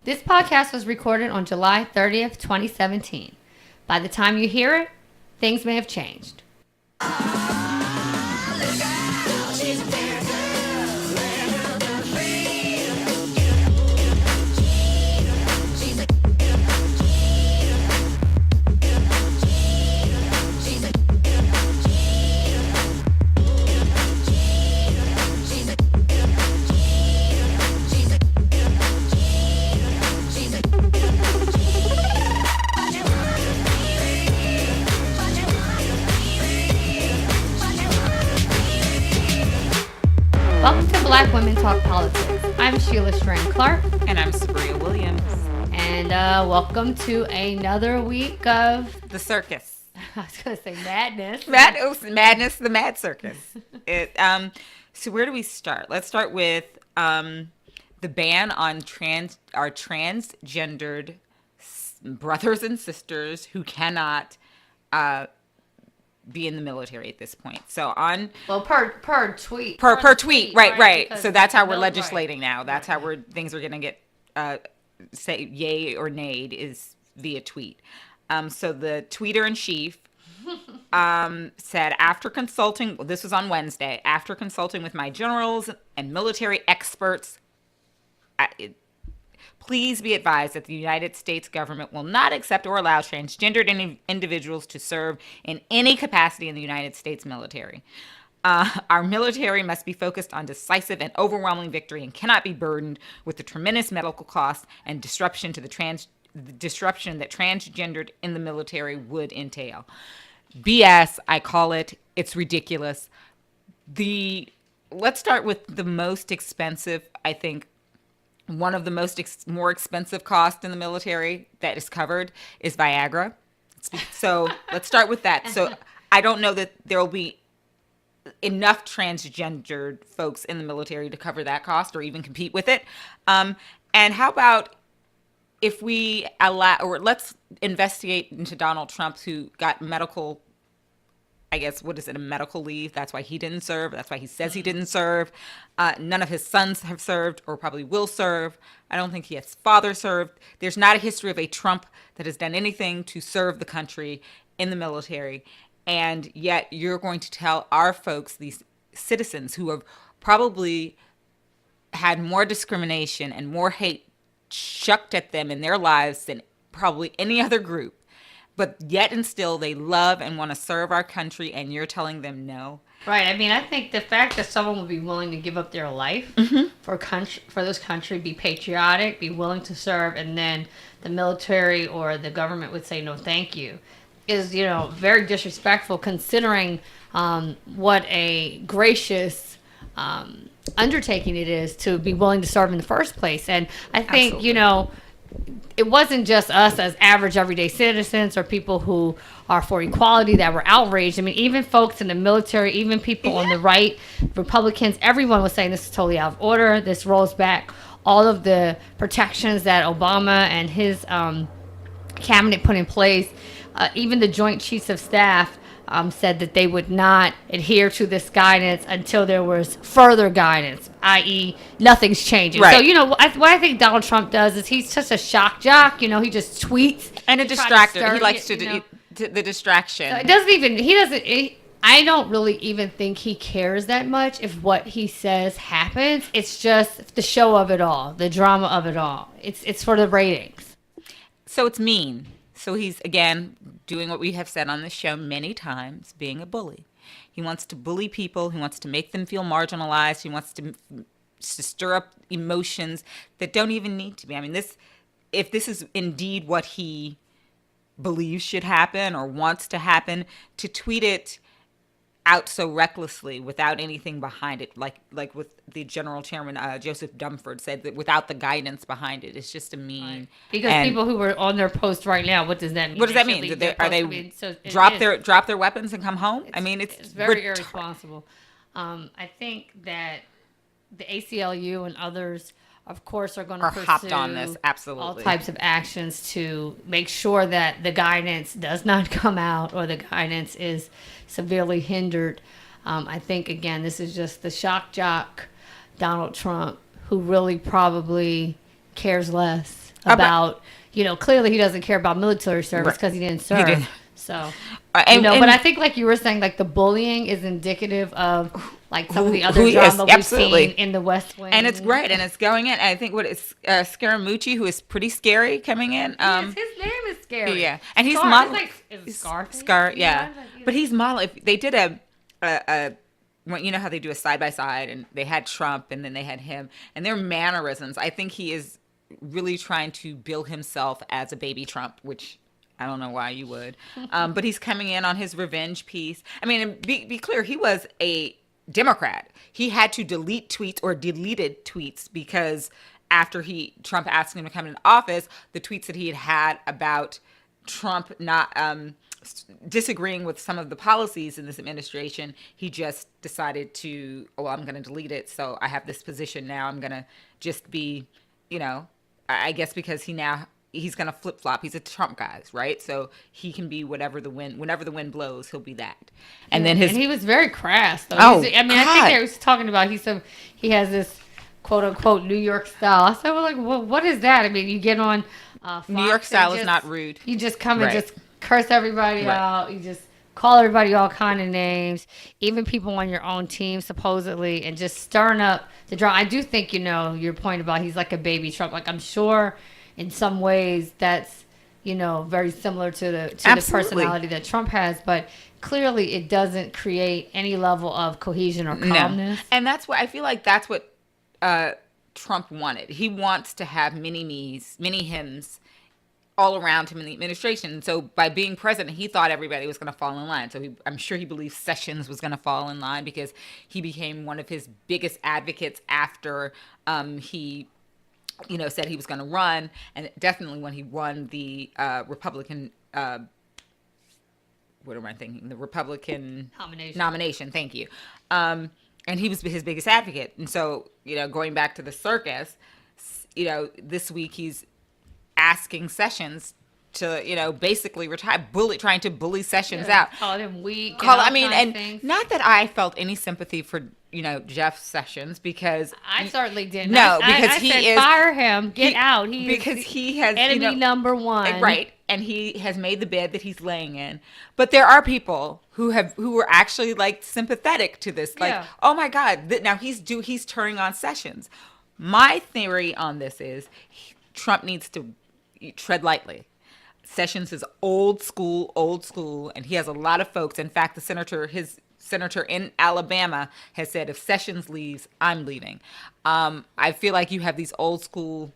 This podcast was recorded on July 30th, 2017. By the time you hear it, things may have changed. Welcome to Black Women Talk Politics. I'm Sheila and Clark. And I'm Sabriya Williams. And welcome to another week of... The circus. I was going to say madness. Madness, the mad circus. So where do we start? Let's start with the ban on our transgendered brothers and sisters who cannot be in the military at this point. So per tweet. Per tweet, right. So that's how we're Right. legislating now. That's how things are going to get say yay or nay is via tweet. So the tweeter in chief said, after consulting, this was on Wednesday, after consulting with my generals and military experts, please be advised that the United States government will not accept or allow transgendered individuals to serve in any capacity in the United States military. Our military must be focused on decisive and overwhelming victory and cannot be burdened with the tremendous medical costs and disruption that transgendered in the military would entail. BS, I call it. It's ridiculous. Let's start with the most expensive, I think. One of the more expensive costs in the military that is covered is Viagra. So let's start with that. So I don't know that there will be enough transgendered folks in the military to cover that cost or even compete with it. And how about if we allow, or let's investigate into Donald Trump, who got medical, I guess, a medical leave? That's why he didn't serve. That's why he says he didn't serve. None of his sons have served or probably will serve. I don't think his father served. There's not a history of a Trump that has done anything to serve the country in the military. And yet you're going to tell our folks, these citizens who have probably had more discrimination and more hate chucked at them in their lives than probably any other group, but yet and still they love and want to serve our country, and you're telling them no. Right. I mean, I think the fact that someone would be willing to give up their life for this country, be patriotic, be willing to serve, and then the military or the government would say no, thank you, is, very disrespectful, considering what a gracious undertaking it is to be willing to serve in the first place. And I think, Absolutely. It wasn't just us as average everyday citizens or people who are for equality that were outraged. I mean, even folks in the military, even people on the right, Republicans, everyone was saying this is totally out of order. This rolls back all of the protections that Obama and his cabinet put in place. Even the Joint Chiefs of Staff said that they would not adhere to this guidance until there was further guidance, i.e. nothing's changing. Right. So, what I think Donald Trump does is he's such a shock jock. He just tweets. And a distractor. He likes to do the distraction. So I don't really even think he cares that much if what he says happens. It's just the show of it all, the drama of it all. It's for the ratings. So it's mean. So he's, again, doing what we have said on this show many times, being a bully. He wants to bully people. He wants to make them feel marginalized. He wants to stir up emotions that don't even need to be. I mean, if this is indeed what he believes should happen or wants to happen, to tweet it out so recklessly without anything behind it, like with the general chairman Joseph Dunford said, that without the guidance behind it, it's just a mean. Right. Because people who were on their post right now, what does that mean? What does that mean? Are they drop their weapons and come home? I mean, it's very irresponsible. I think that the ACLU and others, of course, are going to pursue hopped on this, absolutely, all types of actions to make sure that the guidance does not come out or the guidance is severely hindered. I think, again, this is just the shock jock Donald Trump, who really probably cares less about, clearly he doesn't care about military service because he didn't serve. didn't. So, And but I think like you were saying, like the bullying is indicative of like some of the other drama we've seen in the West Wing. And it's great, and it's going in. I think what is Scaramucci, who is pretty scary coming in. Yes, his name is scary. Yeah, and he's Scar. model. Is it Scarface? Scar, yeah. But he's model. If they did you know how they do a side by side, and they had Trump, and then they had him, and their mannerisms. I think he is really trying to build himself as a baby Trump, which I don't know why you would. But he's coming in on his revenge piece. I mean, and be clear, he was a Democrat. He had to delete tweets or deleted tweets because after Trump asked him to come into office, the tweets that he had about Trump not disagreeing with some of the policies in this administration, he just decided to, I'm going to delete it. So I have this position now. I'm going to just be, I guess because he's going to flip flop. He's a Trump guy, right? So he can be whenever the wind blows, he'll be that. And then and he was very crass though. I think they was talking about, he said he has this quote unquote New York style. I said, well, like, what is that? I mean, you get on Fox, New York style is not rude. You just come and just curse everybody out. You just call everybody all kind of names, even people on your own team, supposedly, and just stirring up the drama. I do think, your point about he's like a baby Trump. Like, I'm sure in some ways that's, very similar to the personality that Trump has, but clearly it doesn't create any level of cohesion or calmness. No. And that's what I feel like that's what Trump wanted. He wants to have mini me's, mini hims all around him in the administration. So by being president, he thought everybody was going to fall in line. So I'm sure he believed Sessions was going to fall in line because he became one of his biggest advocates after he said he was going to run. And definitely when he won the Republican, what am I thinking? The Republican nomination. Thank you. And he was his biggest advocate. And so, going back to the circus, this week he's asking Sessions to, basically retire, trying to bully Sessions out. Call him weak. And not that I felt any sympathy for, Jeff Sessions because I certainly didn't. No, because I said, fire him, get out. Because he has enemy number one. Right. And he has made the bed that he's laying in. But there are people who were actually like sympathetic to this. Like, oh my God, now he's turning on Sessions. My theory on this is Trump needs to tread lightly. Sessions is old school, and he has a lot of folks. In fact, his senator in Alabama has said, if Sessions leaves, I'm leaving. I feel like you have these old school,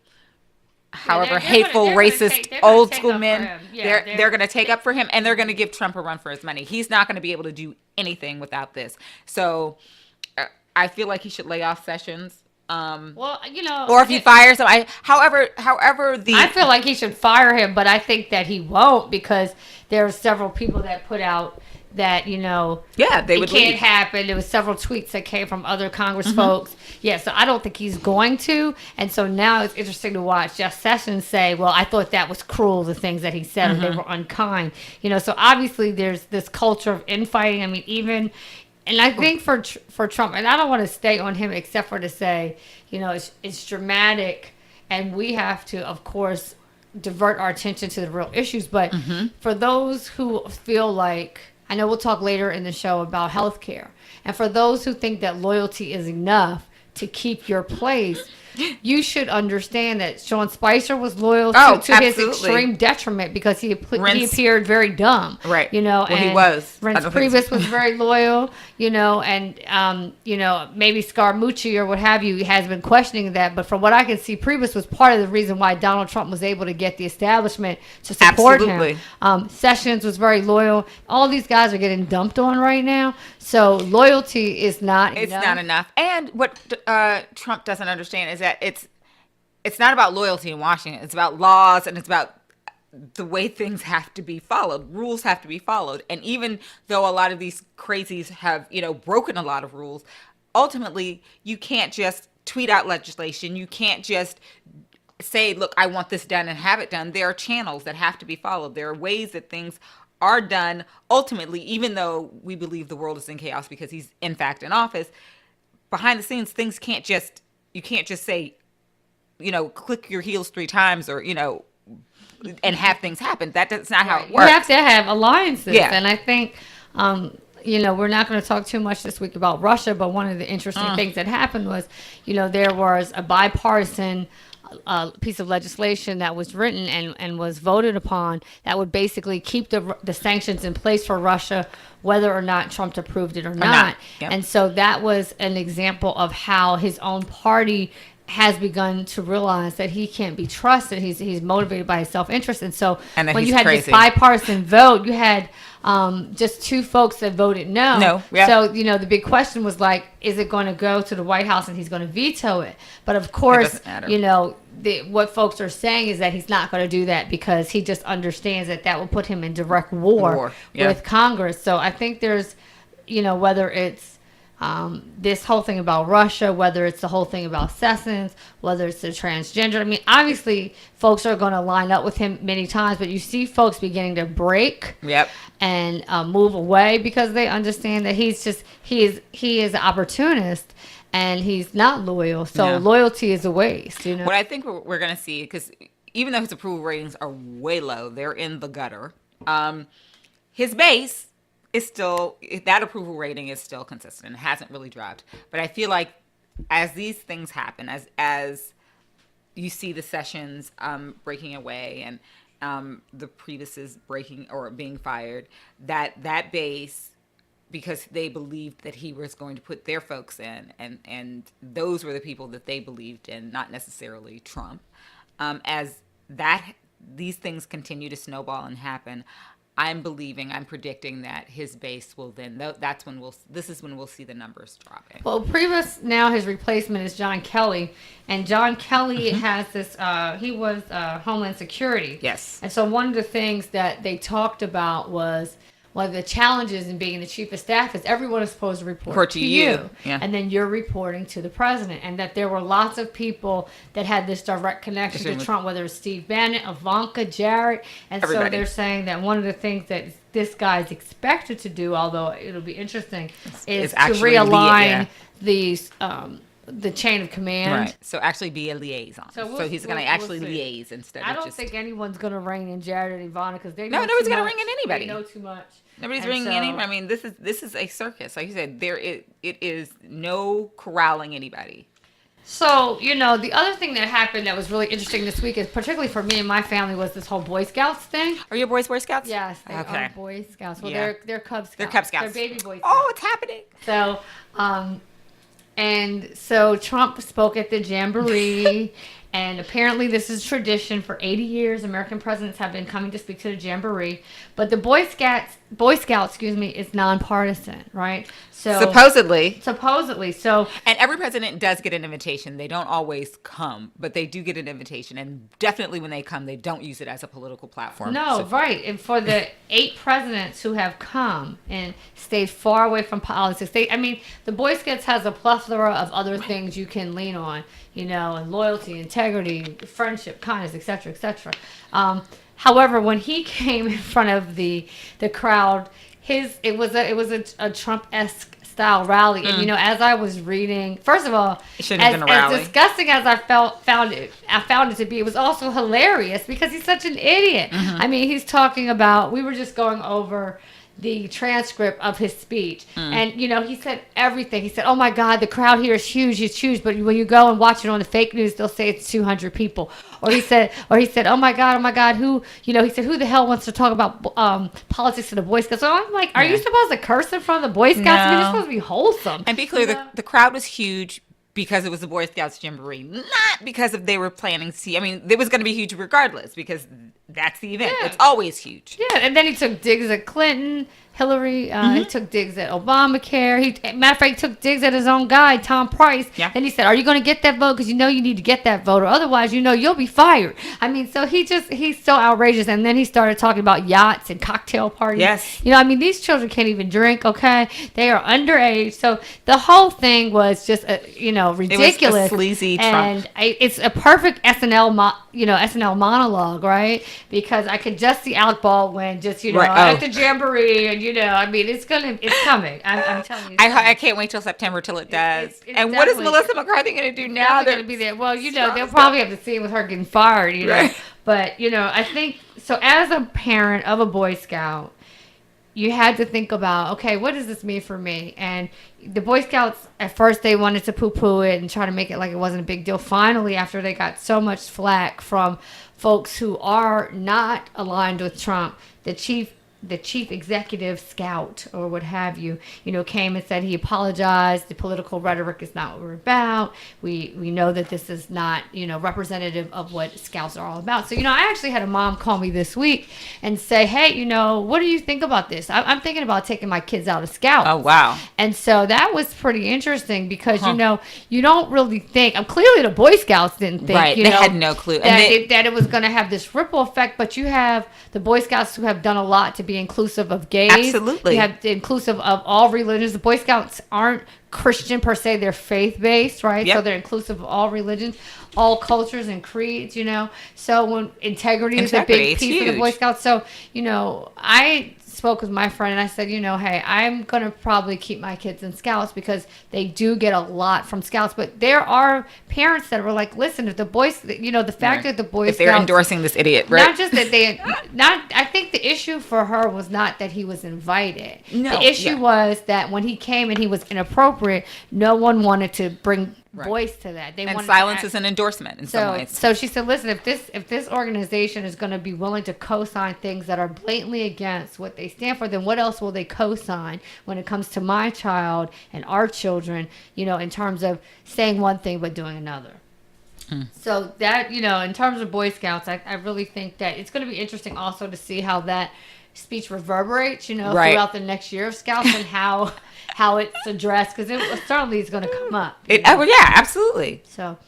however hateful, racist, old school men. They're going to take up for him, and they're going to give Trump a run for his money. He's not going to be able to do anything without this. So I feel like he should lay off Sessions. Or if he fires him, however I feel like he should fire him, but I think that he won't because there are several people that put out that it can't happen. There was several tweets that came from other Congress folks. So I don't think he's going to. And so now it's interesting to watch Jeff Sessions say, well, I thought that was cruel, the things that he said, or they were unkind. So obviously there's this culture of infighting. I mean, even. And I think for Trump, and I don't want to stay on him except for to say, it's dramatic, and we have to, of course, divert our attention to the real issues. But for those who feel like, I know we'll talk later in the show about healthcare, and for those who think that loyalty is enough to keep your place, you should understand that Sean Spicer was loyal to his extreme detriment because he appeared very dumb. Right. And he was. Reince Priebus was very loyal, and maybe Scaramucci or what have you has been questioning that. But from what I can see, Priebus was part of the reason why Donald Trump was able to get the establishment to support him. Sessions was very loyal. All these guys are getting dumped on right now. So loyalty is not enough. It's not enough. And what Trump doesn't understand is that it's not about loyalty in Washington. It's about laws, and it's about the way things have to be followed. Rules have to be followed. And even though a lot of these crazies have, broken a lot of rules, ultimately you can't just tweet out legislation. You can't just say, look, I want this done and have it done. There are channels that have to be followed. There are ways that things are done. Ultimately, even though we believe the world is in chaos because he's in fact in office, behind the scenes, you can't just say, click your heels 3 times or, and have things happen. That's not how it You works. have to have alliances. Yeah. And I think, we're not going to talk too much this week about Russia, but one of the interesting things that happened was, there was a bipartisan piece of legislation that was written and was voted upon that would basically keep the sanctions in place for Russia, whether or not Trump approved it or not. Yep. And so that was an example of how his own party has begun to realize that he can't be trusted. He's motivated by his self-interest. And so when you had this bipartisan vote, you had just 2 folks that voted no. No. Yeah. So, the big question was like, is it going to go to the White House and he's going to veto it? But of course, what folks are saying is that he's not going to do that because he just understands that will put him in direct war. With Congress. So I think there's, whether it's this whole thing about Russia, whether it's the whole thing about Sessions, whether it's the transgender. I mean, obviously, folks are going to line up with him many times, but you see folks beginning to break and move away because they understand that he is an opportunist and he's not loyal. So loyalty is a waste. What I think we're going to see, because even though his approval ratings are way low, they're in the gutter. His base is still, that approval rating is still consistent. It hasn't really dropped. But I feel like as these things happen, as you see the Sessions breaking away and the Priebus's breaking or being fired, that base, because they believed that he was going to put their folks in, and those were the people that they believed in, not necessarily Trump. As these things continue to snowball and happen, I'm predicting that his base will then, this is when we'll see the numbers dropping. Well, Priebus now, his replacement is John Kelly. And John Kelly has this, he was Homeland Security. Yes. And so one of the things that they talked about was, one of the challenges in being the chief of staff is everyone is supposed to report to you. Yeah. And then you're reporting to the president. And that there were lots of people that had this direct connection to Trump, whether it's Steve Bannon, Ivanka, Jared. And everybody. So they're saying that one of the things that this guy's expected to do, although it'll be interesting, is to realign the chain of command. Right. So actually be a liaison. So he's going to actually liaise instead of just... I don't think anyone's going to rein in Jared and Ivana because they know nobody's going to rein in anybody. They know too much. Nobody's ringing anybody. I mean, this is a circus. Like you said, it is no corralling anybody. So, the other thing that happened that was really interesting this week is, particularly for me and my family, was this whole Boy Scouts thing. Are your boys Boy Scouts? Yes, they are Boy Scouts. Well, they're Cub Scouts. They're Cub Scouts. They're baby Boy Scouts. Oh, it's happening. So, and so Trump spoke at the Jamboree, and apparently this is tradition. For 80 years, American presidents have been coming to speak to the Jamboree. But the Boy Scouts, is nonpartisan, right? So supposedly. So, and every president does get an invitation. They don't always come, but they do get an invitation. And definitely when they come, they don't use it as a political platform. No, right. And for the 8 presidents who have come and stayed far away from politics, the Boy Scouts has a plethora of other things you can lean on, and loyalty, integrity, friendship, kindness, etc., etc. However, when he came in front of the crowd, it was a Trump-esque style rally. And as I was reading, first of all, as disgusting as I found it to be, it was also hilarious because he's such an idiot. I mean, he's talking about, we were just going over the transcript of his speech, and he said everything. He said, "Oh my God, the crowd here is huge, it's huge." But when you go and watch it on the fake news, they'll say it's 200 people. Or he said, "Oh my God, who?" He said, "Who the hell wants to talk about politics to the Boy Scouts?" So I'm like, "Are you supposed to curse in front of the Boy Scouts? No. I mean, you're supposed to be wholesome." And be clear, the crowd was huge because it was the Boy Scouts Jamboree, not because they were planning to see. I mean, it was going to be huge regardless because that's the event. Yeah. It's always huge. Yeah, and then he took digs at Clinton, Hillary. He took digs at Obamacare. Matter of fact, he took digs at his own guy, Tom Price. Yeah. Then he said, "Are you going to get that vote? Because you need to get that vote, or otherwise, you'll be fired." I mean, so he's so outrageous. And then he started talking about yachts and cocktail parties. Yes. These children can't even drink. Okay, they are underage. So the whole thing was just ridiculous. It was a sleazy Trump. And it's a perfect SNL monologue, right? Because I could just see Alec Baldwin just at the Jamboree, and I mean, it's coming. I'm telling you. I can't wait till September till it does. It's and what is definitely- Melissa McCarthy going to do now? They're going to be there. Well, they'll probably have to see it with her getting fired, Right. But, I think, so as a parent of a Boy Scout, you had to think about, okay, what does this mean for me? And the Boy Scouts, at first, they wanted to poo-poo it and try to make it like it wasn't a big deal. Finally, after they got so much flack from folks who are not aligned with Trump, the chief executive scout or what have you, came and said he apologized. The political rhetoric is not what we're about. We know that this is not, representative of what scouts are all about. So, I actually had a mom call me this week and say, hey, what do you think about this? I'm thinking about taking my kids out of scouts. Oh, wow. And so that was pretty interesting because, you don't really think, clearly the Boy Scouts didn't think, right. They had no clue. That it was going to have this ripple effect, but you have the Boy Scouts who have done a lot to be inclusive of gays. Absolutely. You have inclusive of all religions. The Boy Scouts aren't Christian per se. They're faith-based, right? Yep. So they're inclusive of all religions, all cultures and creeds, So when integrity is a big piece of the Boy Scouts. So, I spoke with my friend and I said, hey, I'm going to probably keep my kids in Scouts because they do get a lot from Scouts. But there are parents that were like, listen, if the boys, the fact that the Boy Scouts. If they're endorsing this idiot, right? Not just that I think the issue for her was not that he was invited. No, the issue was that when he came and he was inappropriate, no one wanted to bring voice to that. They and wanted silence to is an endorsement in some ways. So she said, listen, if this organization is going to be willing to co-sign things that are blatantly against what they stand for, then what else will they co-sign when it comes to my child and our children, in terms of saying one thing but doing another. So that, in terms of Boy Scouts, I really think that it's going to be interesting also to see how that speech reverberates, throughout the next year of Scouts and how it's addressed, because it certainly is going to come up. Yeah, absolutely. So,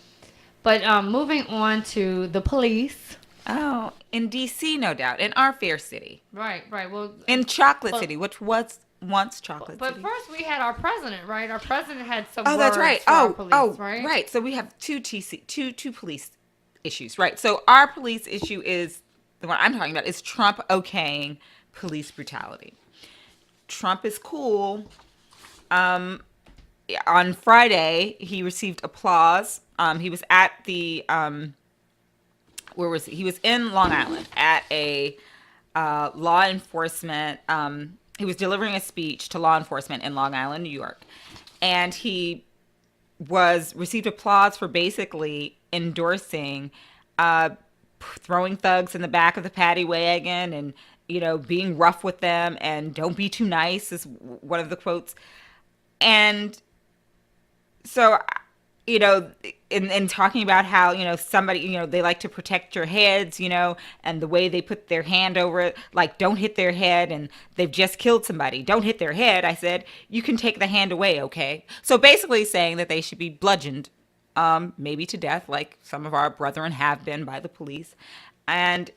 but moving on to the police. Oh, in D.C., no doubt, in our fair city. Right. Well, in Chocolate City, which was once Chocolate City. But first, we had our president, right? Our president had some. Oh, that's right. For our police, right? Right. So we have two police issues, right? So our police issue is the one I'm talking about is Trump okaying police brutality. Trump is cool. On Friday, he received applause. He was at the where was he? He was in Long Island at a law enforcement. He was delivering a speech to law enforcement in Long Island, New York, and he received applause for basically endorsing throwing thugs in the back of the paddy wagon and being rough with them and don't be too nice is one of the quotes. And so, in talking about how, somebody, they like to protect your heads, and the way they put their hand over it, like don't hit their head and they've just killed somebody. Don't hit their head. I said, you can take the hand away. Okay. So basically saying that they should be bludgeoned, maybe to death, like some of our brethren have been by the police. And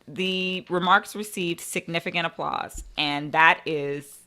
the remarks received significant applause, and that is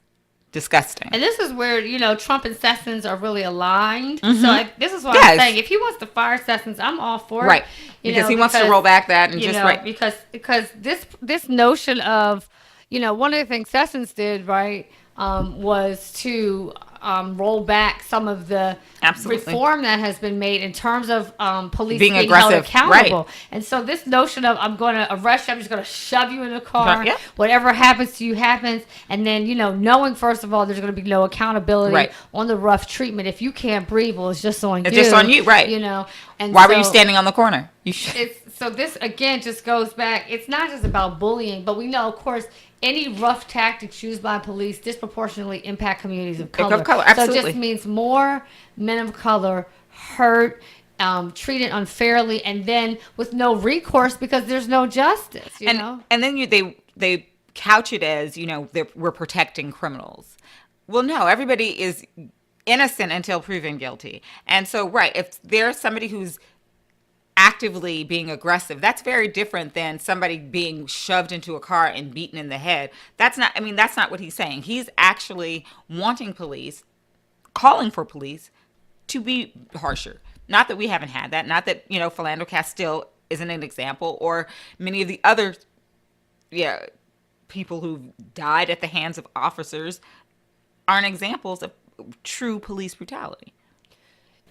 disgusting. And this is where, Trump and Sessions are really aligned. Mm-hmm. So this is what I'm saying. If he wants to fire Sessions, I'm all for it. Right. Because he wants to roll back that and right. Because this notion of, one of the things Sessions did, right, was to roll back some of the reform that has been made in terms of police being held accountable. Right. And so this notion of I'm going to arrest you, I'm just going to shove you in the car, whatever happens to you happens, and then, knowing, first of all, there's going to be no accountability on the rough treatment. If you can't breathe, well, it's just on you. It's just on you, right. And why were you standing on the corner? You should. So this, again, just goes back. It's not just about bullying, but we know, of course, any rough tactics used by police disproportionately impact communities of color. Absolutely. So it just means more men of color hurt, treated unfairly, and then with no recourse because there's no justice. And then they couch it as we're protecting criminals. Well, no, everybody is innocent until proven guilty. And so, if there's somebody who's actively being aggressive, that's very different than somebody being shoved into a car and beaten in the head. That's not what he's saying. He's actually wanting police, calling for police to be harsher. Not that we haven't had that. Not that, Philando Castile isn't an example, or many of the other, people who've died at the hands of officers aren't examples of true police brutality.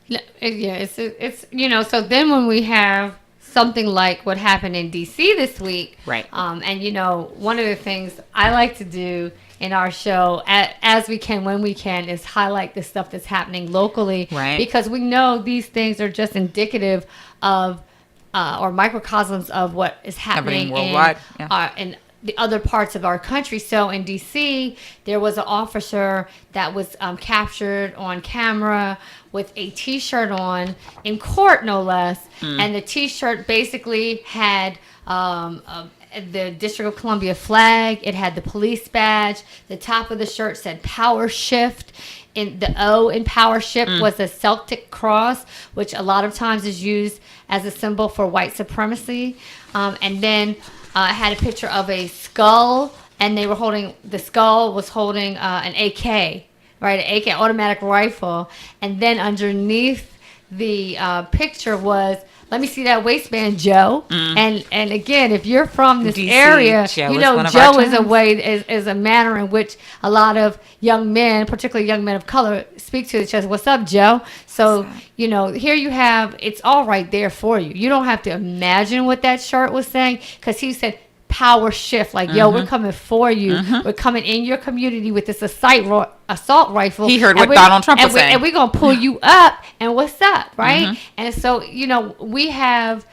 Yeah, it's so then when we have something like what happened in DC this week, right? And one of the things I like to do in our show, as we can when we can, is highlight the stuff that's happening locally, right? Because we know these things are just indicative of or microcosms of what is happening worldwide, in the other parts of our country. So in DC, there was an officer that was captured on camera with a T-shirt on in court, no less. And the T-shirt basically had the District of Columbia flag. It had the police badge. The top of the shirt said "Power Shift." In the O in "Power Shift" was a Celtic cross, which a lot of times is used as a symbol for white supremacy. And then it had a picture of a skull, and the skull was holding an AK, right? An AK, automatic rifle. And then underneath the picture was, "Let me see that waistband, Joe." And again, if you're from this DC, area, Joe is a manner in which a lot of young men, particularly young men of color, speak to each other. "What's up, Joe?" So, here you have, it's all right there for you. You don't have to imagine what that shirt was saying, because he said "Power Shift," like, yo, we're coming for you. We're coming in your community with this assault rifle. He heard what Donald Trump was saying. And we're going to pull you up, and what's up, right? And so, we have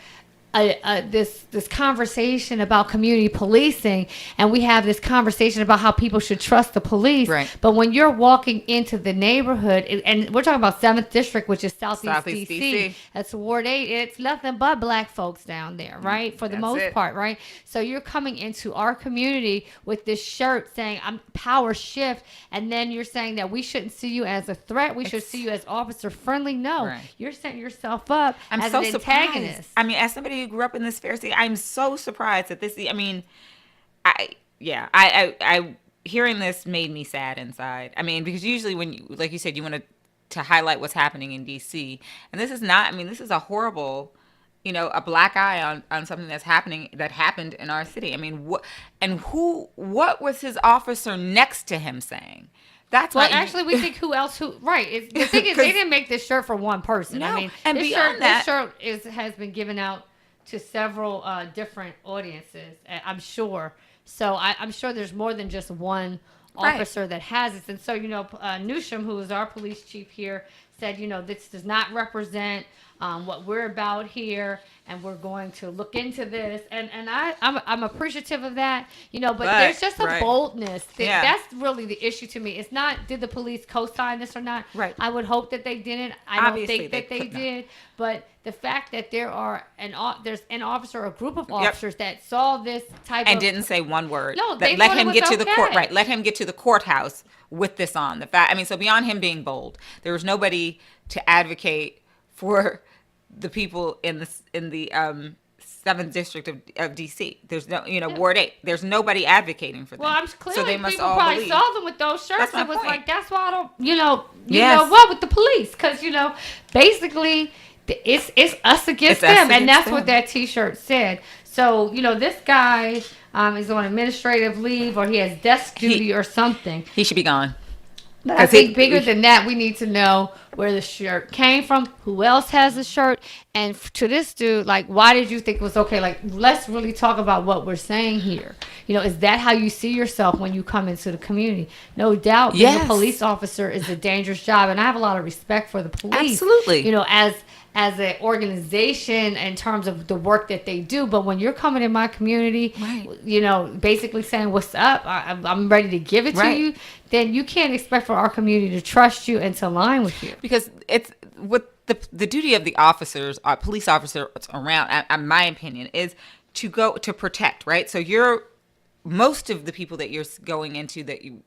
this conversation about community policing, and we have this conversation about how people should trust the police. Right. But when you're walking into the neighborhood, and we're talking about 7th District, which is Southeast DC. That's Ward 8. It's nothing but black folks down there, right? For the most part, right? So you're coming into our community with this shirt saying, "I'm Power Shift," and then you're saying that we shouldn't see you as a threat. We should see you as officer friendly. No, you're setting yourself up as an antagonist. I mean, as somebody who grew up in this fair city, I'm so surprised that I hearing this made me sad inside. I mean, because usually when you, like you said, you want to highlight what's happening in DC, and this is not, this is a horrible, a black eye on something that happened in our city. I mean, what was his officer next to him saying? That's why. Actually, we think right. The thing is, they didn't make this shirt for one person. No, this shirt has been given out to several different audiences, I'm sure. So I'm sure there's more than just one officer that has this. And so, Newsham, who is our police chief here, said, this does not represent what we're about here, and we're going to look into this. And I'm appreciative of that, but there's just a boldness. That's really the issue to me. It's not, did the police co-sign this or not? Right. I would hope that they didn't. I don't think that they did. But the fact that there's an officer or a group of officers that saw this type and didn't say one word. No, they let him get to okay. the court. Right. Let him get to the courthouse with this on. So beyond him being bold, there was nobody to advocate for the people in the 7th District of DC. There's no, Ward 8. There's nobody advocating for them. Well, I'm clearly, so they must people all probably believe. saw them with those shirts. That's It was point. like, that's why I don't, you know what, with the police. Because, basically, it's us against them. And that's what that T-shirt said. So, this guy is on administrative leave, or he has desk duty or something. He should be gone. But I think bigger than that, we need to know where the shirt came from, who else has the shirt, and to this dude, like, why did you think it was okay? Like, let's really talk about what we're saying here. Is that how you see yourself when you come into the community? No doubt, being a police officer is a dangerous job, and I have a lot of respect for the police. Absolutely. As an organization in terms of the work that they do. But when you're coming in my community, basically saying, "What's up? I'm ready to give it to you," then you can't expect for our community to trust you and to align with you. Because it's what the duty of the officers, police officers around, in my opinion, is to go to protect, right? So most of the people that you're going into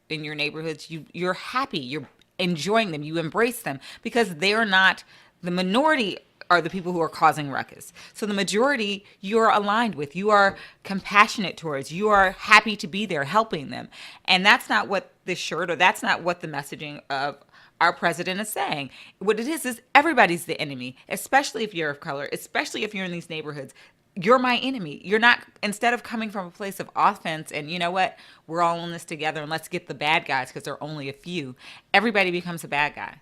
in your neighborhoods, you're happy, you're enjoying them, you embrace them, because they're not. The minority are the people who are causing ruckus. So the majority you're aligned with, you are compassionate towards, you are happy to be there helping them. And that's not what this shirt, or that's not what the messaging of our president is saying. What it is everybody's the enemy, especially if you're of color, especially if you're in these neighborhoods. you're my enemy. You're not, instead of coming from a place of offense and, you know what, we're all in this together and let's get the bad guys because there are only a few, everybody becomes a bad guy.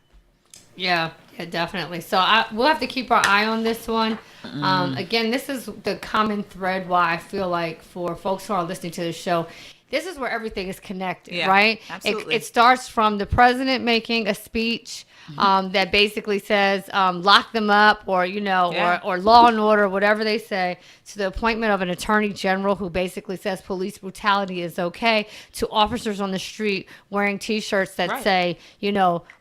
Yeah, definitely. So we'll have to keep our eye on this one. Again, this is the common thread why I feel like for folks who are listening to the show, this is where everything is connected, right? Absolutely. It starts from the president making a speech that basically says lock them up, or or law and order, whatever they say, to the appointment of an attorney general who basically says police brutality is okay, to officers on the street wearing T-shirts that say,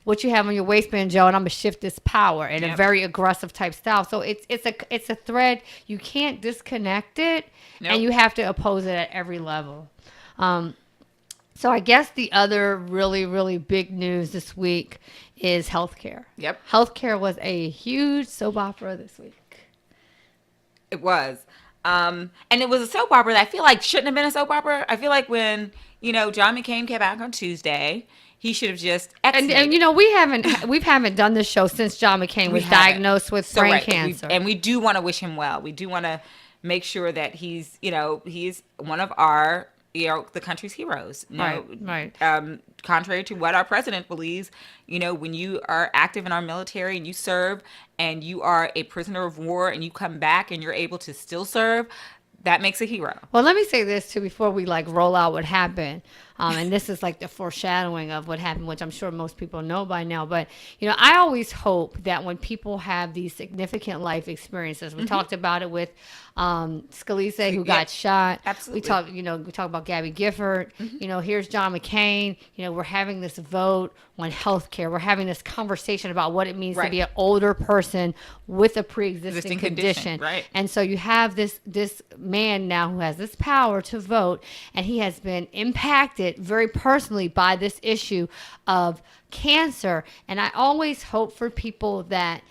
what you have on your waistband, Joe, and I'm gonna shift this power in a very aggressive type style. So it's a thread. You can't disconnect it, and you have to oppose it at every level. So I guess the other really, really big news this week is healthcare. Yep. Healthcare was a huge soap opera this week. It was. And it was a soap opera that I feel like shouldn't have been a soap opera. I feel like when, John McCain came back on Tuesday, he should have just and we haven't done this show since John McCain was diagnosed with brain cancer. And we do want to wish him well. We do want to make sure that he's one of our the country's heroes. Right. Contrary to what our president believes, when you are active in our military and you serve and you are a prisoner of war and you come back and you're able to still serve, that makes a hero. Well, let me say this too before we roll out what happened. And this is the foreshadowing of what happened, which I'm sure most people know by now. But, I always hope that when people have these significant life experiences, we talked about it with Scalise, who got shot. Absolutely. We talk about Gabby Gifford. Here's John McCain. We're having this vote on healthcare. We're having this conversation about what it means to be an older person with a pre-existing condition. Right. And so you have this man now who has this power to vote, and he has been impacted very personally by this issue of cancer. And I always hope for people that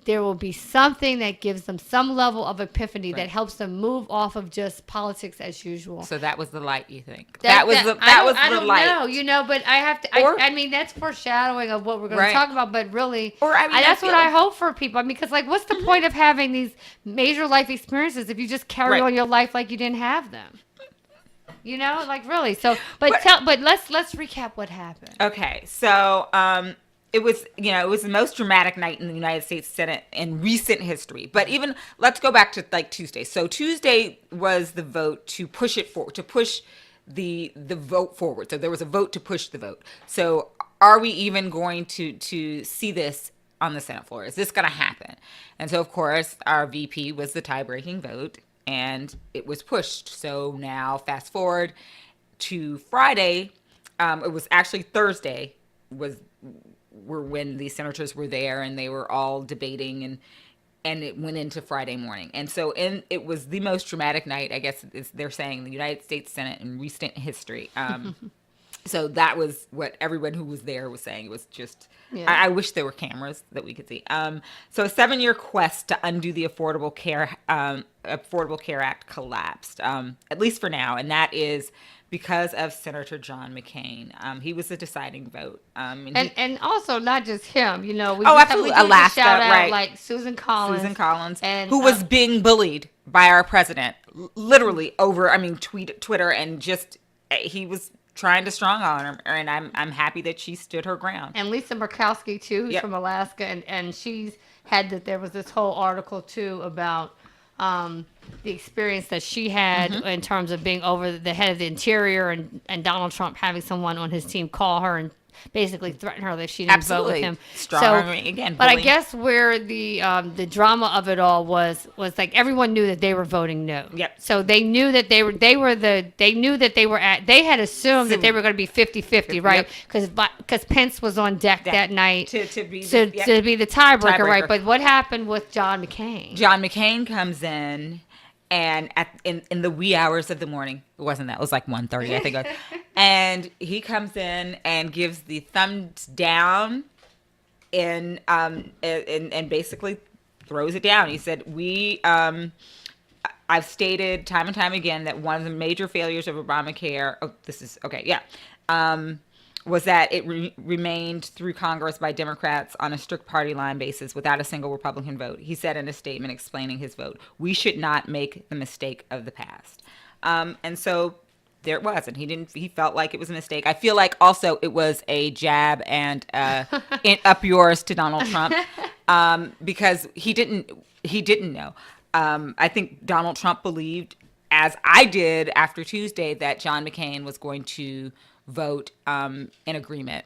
there will be something that gives them some level of epiphany that helps them move off of just politics as usual. So that was the light, you think? I don't light. know, but I have to. I mean, that's foreshadowing of what we're going to talk about. But really, that's what I hope for people. Because, what's the point of having these major life experiences if you just carry on your life like you didn't have them? Really. So, but let's recap what happened. Okay, so it was the most dramatic night in the United States Senate in recent history. But even let's go back to Tuesday. So Tuesday was the vote to push it forward, to push the vote forward. So there was a vote to push the vote. So are we even going to see this on the Senate floor? Is this going to happen? And so of course our VP was the tie-breaking vote, and it was pushed. So now fast forward to Friday. It was actually Thursday were when the senators were there and they were all debating, and it went into Friday morning. And so it was the most dramatic night, I guess they're saying, the United States Senate in recent history. So that was what everyone who was there was saying. It was just, I wish there were cameras that we could see. So a 7-year quest to undo the Affordable Care Act collapsed, at least for now. And that is because of Senator John McCain. He was the deciding vote. And also not just him, absolutely. Alaska, shout out, right. Susan Collins, and who was being bullied by our president, literally over, Twitter, and just, he was trying to strong arm her, and I'm happy that she stood her ground. And Lisa Murkowski too, who's from Alaska, and she's had there was this whole article too about the experience that she had in terms of being over the head of the interior, and Donald Trump having someone on his team call her and basically threaten her that she didn't vote with him. Again, but I guess where the drama of it all was everyone knew that they were voting no. Yep. So they knew that they had assumed that they were going to be 50-50, right? Because Pence was on deck that night to be the tiebreaker, right? But what happened with John McCain? John McCain comes in. And in the wee hours of the morning, it wasn't that, it was 1:30, I think. And he comes in and gives the thumbs down and basically throws it down. He said, I've stated time and time again that one of the major failures of Obamacare, was that it remained through Congress by Democrats on a strict party line basis without a single Republican vote. He said in a statement explaining his vote, "We should not make the mistake of the past." And so there it was, and he felt like it was a mistake. I feel like also it was a jab and up yours to Donald Trump, because he didn't know. I think Donald Trump believed, as I did after Tuesday, that John McCain was going to vote in agreement.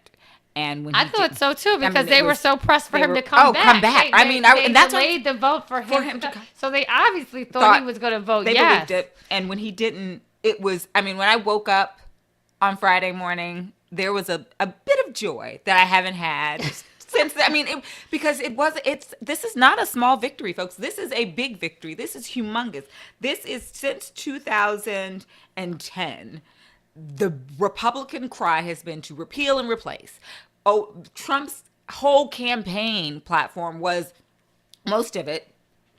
And when I thought so too, because they were so pressed for him to come back. Come back. They that's delayed the vote for him to come. So they obviously thought he was going to vote they yes. believed it, and when he didn't, it was. I mean, when I woke up on Friday morning, there was a bit of joy that I haven't had since. This is not a small victory, folks. This is a big victory. This is humongous. This is since 2010. The Republican cry has been to repeal and replace. Trump's whole campaign platform was, most of it,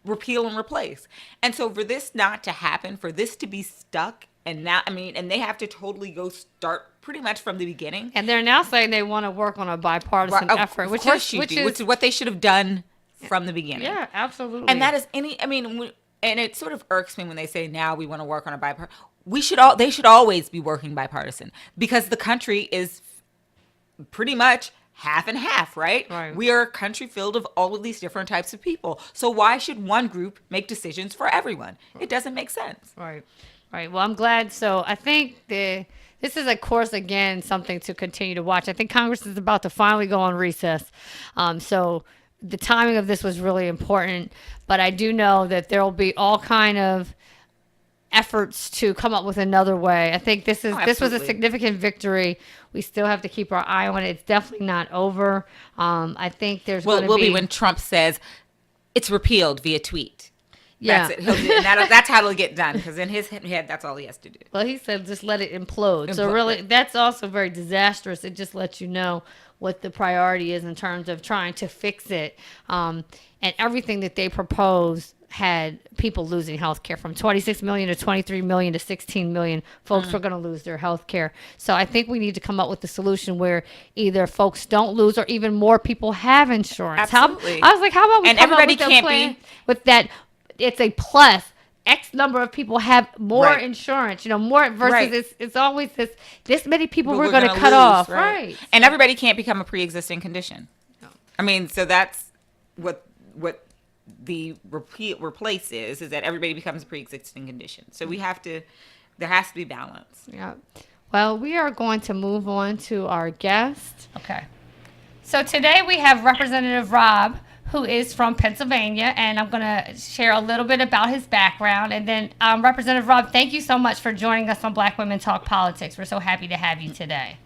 repeal and replace. And so for this not to happen, for this to be stuck, and they have to totally start pretty much from the beginning. And they're now saying they want to work on a bipartisan effort, which is what they should have done from the beginning. Yeah, absolutely. And that is and it sort of irks me when they say now we want to work on a bipartisan. They should always be working bipartisan, because the country is pretty much half and half, right? We are a country filled of all of these different types of people. So why should one group make decisions for everyone? It doesn't make sense. Right. Well, I'm glad. So I think this is, of course, again, something to continue to watch. I think Congress is about to finally go on recess. So the timing of this was really important. But I do know that there will be all kind of efforts to come up with another way. I think this was a significant victory. We still have to keep our eye on it. It's definitely not over. I think there's going to be when Trump says it's repealed via tweet. Yeah, that's it. That's how it'll get done, because in his head, that's all he has to do. Well, he said just let it implode. So really, that's also very disastrous. It just lets you know what the priority is in terms of trying to fix it. And everything that they proposed had people losing health care, from 26 million to 23 million to 16 million folks were going to lose their health care. So I think we need to come up with a solution where either folks don't lose or even more people have insurance. Absolutely. I was like, how about we and come everybody up with can't a plan be with that? It's a plus. X number of people have more insurance, more versus it's always this many people we're going to cut off. Right. And everybody can't become a pre-existing condition. No. I mean, so that's what the replace is that everybody becomes a pre-existing condition. So there has to be balance. Yeah. Well, we are going to move on to our guest. Okay. So today we have Representative Rabb, who is from Pennsylvania, and I'm going to share a little bit about his background. And then, Representative Rabb, thank you so much for joining us on Black Women Talk Politics. We're so happy to have you today.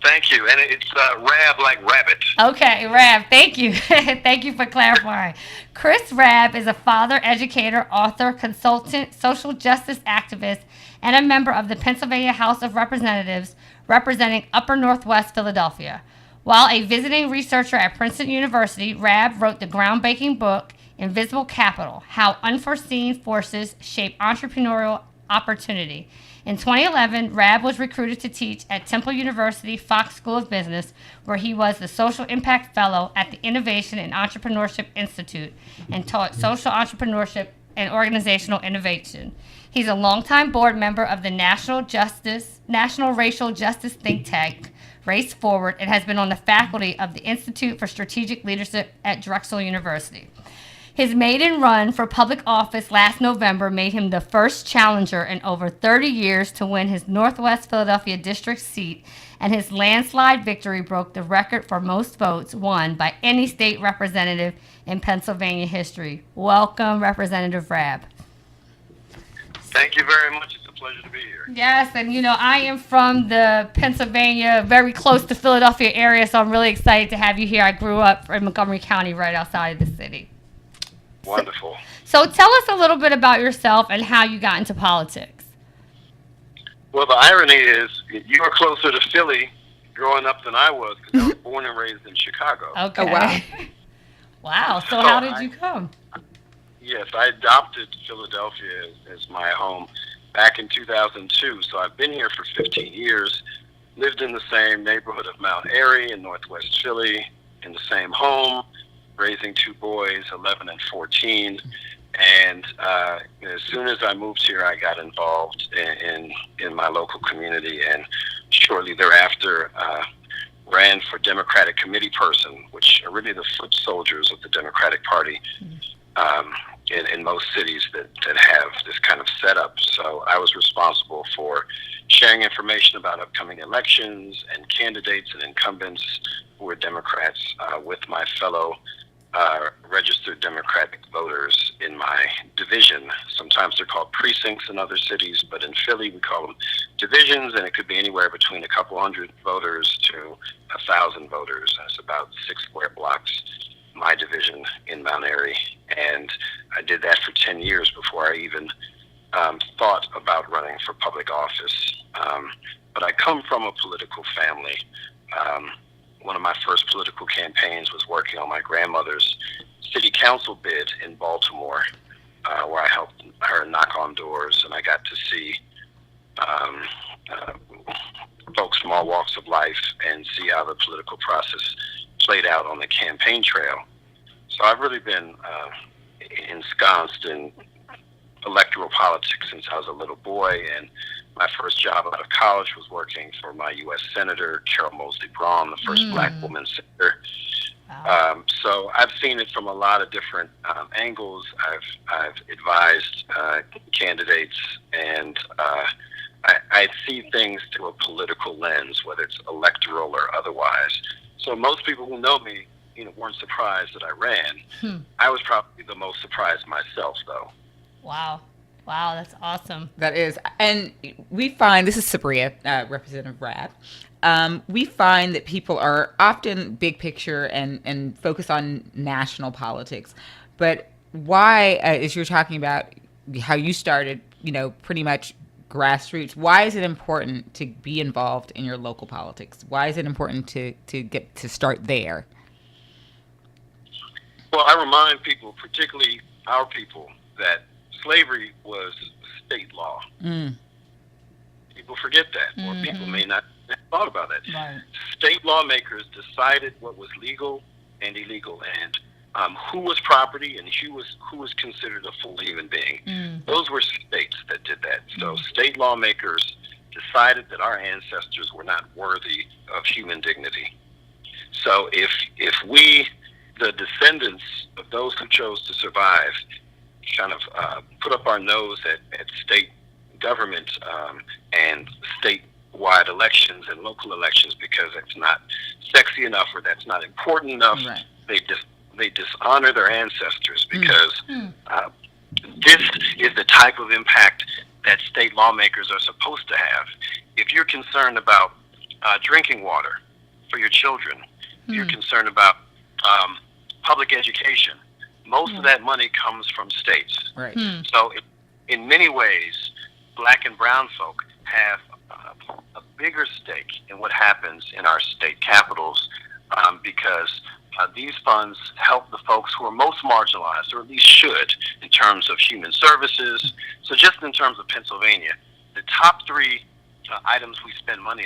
Thank you. And it's Rabb like rabbit. Okay, Rabb, thank you. Thank you for clarifying. Chris Rabb is a father, educator, author, consultant, social justice activist, and a member of the Pennsylvania House of Representatives representing Upper Northwest Philadelphia. While a visiting researcher at Princeton University, Rabb wrote the groundbreaking book, Invisible Capital: How Unforeseen Forces Shape Entrepreneurial Opportunity. In 2011, Rabb was recruited to teach at Temple University Fox School of Business, where he was the Social Impact Fellow at the Innovation and Entrepreneurship Institute and taught social entrepreneurship and organizational innovation. He's a longtime board member of the National Racial Justice think tank, Race Forward, and has been on the faculty of the Institute for Strategic Leadership at Drexel University. His maiden run for public office last November made him the first challenger in over 30 years to win his Northwest Philadelphia district seat, and his landslide victory broke the record for most votes won by any state representative in Pennsylvania history. Welcome, Representative Rabb. Thank you very much. It's a pleasure to be here. Yes, and I am from the Pennsylvania, very close to Philadelphia area, so I'm really excited to have you here. I grew up in Montgomery County, right outside of the city. Wonderful. So tell us a little bit about yourself and how you got into politics. Well, the irony is you were closer to Philly growing up than I was, because I was born and raised in Chicago. Okay. Oh, wow. Wow. So how did you come? Yes, I adopted Philadelphia as my home back in 2002. So I've been here for 15 years. lived in the same neighborhood of Mount Airy in Northwest Philly, in the same home, raising two boys, 11 and 14. And as soon as I moved here, I got involved in my local community, and shortly thereafter ran for Democratic committee person, which are really the foot soldiers of the Democratic Party in most cities that have this kind of setup. So I was responsible for sharing information about upcoming elections and candidates and incumbents who were Democrats with my fellow registered Democratic voters in my division. Sometimes they're called precincts in other cities, but in Philly we call them divisions, and it could be anywhere between a couple hundred voters to 1,000 voters. That's about 6 square blocks, my division in Mount Airy. And I did that for 10 years before I even thought about running for public office. But I come from a political family. One of my first political campaigns was working on my grandmother's city council bid in Baltimore, where I helped her knock on doors, and I got to see folks from all walks of life and see how the political process played out on the campaign trail. So I've really been ensconced in electoral politics since I was a little boy, and my first job out of college was working for my U.S. Senator, Carol Moseley Braun, the first black woman senator. Wow. So I've seen it from a lot of different angles. I've advised candidates, and I see things through a political lens, whether it's electoral or otherwise. So most people who know me, weren't surprised that I ran. I was probably the most surprised myself, though. Wow. Wow, that's awesome. That is. And we find, this is Sabriya, Representative Rabb. We find that people are often big picture and focus on national politics. But why, as you're talking about how you started, pretty much grassroots, why is it important to be involved in your local politics? Why is it important to get to start there? Well, I remind people, particularly our people, that slavery was state law. People forget that, or people may not have thought about that. Right. State lawmakers decided what was legal and illegal, and who was property and who was considered a full human being. Those were states that did that. So state lawmakers decided that our ancestors were not worthy of human dignity. So if we, the descendants of those who chose to survive, kind of put up our nose at state government and statewide elections and local elections because it's not sexy enough or that's not important enough. Right. They dishonor their ancestors because this is the type of impact that state lawmakers are supposed to have. If you're concerned about drinking water for your children, if you're concerned about public education, most of that money comes from states. Right. So in many ways, black and brown folk have a bigger stake in what happens in our state capitals because these funds help the folks who are most marginalized, or at least should, in terms of human services. So just in terms of Pennsylvania, the top 3 items we spend money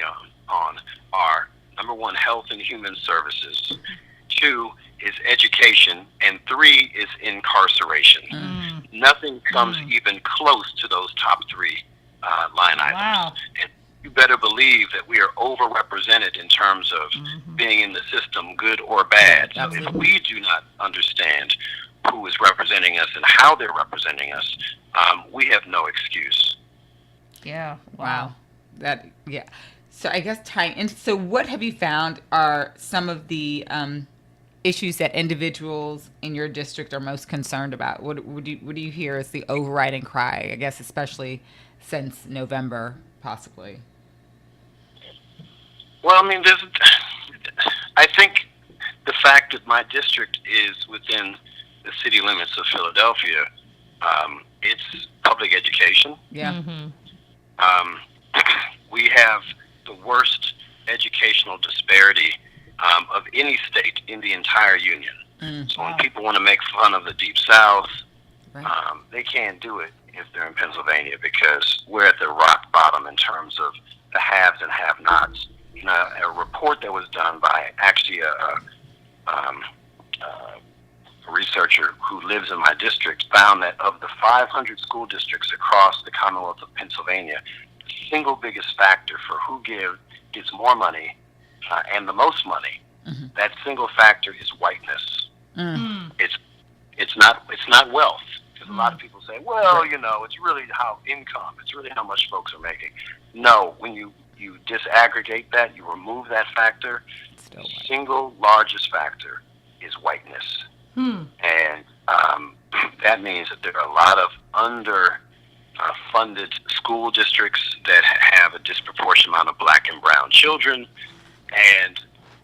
on are, number 1, health and human services, 2 is education, and 3 is incarceration. Nothing comes even close to those top 3 line items. Wow. And you better believe that we are overrepresented in terms of being in the system, good or bad. So if we do not understand who is representing us and how they're representing us, we have no excuse. Yeah. Wow. So I guess tying in. So what have you found are some of the issues that individuals in your district are most concerned about? What do you hear as the overriding cry? I guess especially since November, possibly. Well, I mean, I think the fact that my district is within the city limits of Philadelphia, it's public education. Yeah. We have the worst educational disparity of any state in the entire union. So when people want to make fun of the Deep South, they can't do it if they're in Pennsylvania because we're at the rock bottom in terms of the haves and have-nots. a report that was done by actually a researcher who lives in my district found that of the 500 school districts across the Commonwealth of Pennsylvania, the single biggest factor for who gets more money and the most money, that single factor is whiteness. It's not wealth, because a lot of people say, well, it's really it's really how much folks are making. No, when you disaggregate that, you remove that factor, the single largest factor is whiteness. And that means that there are a lot of funded school districts that have a disproportionate amount of black and brown children, and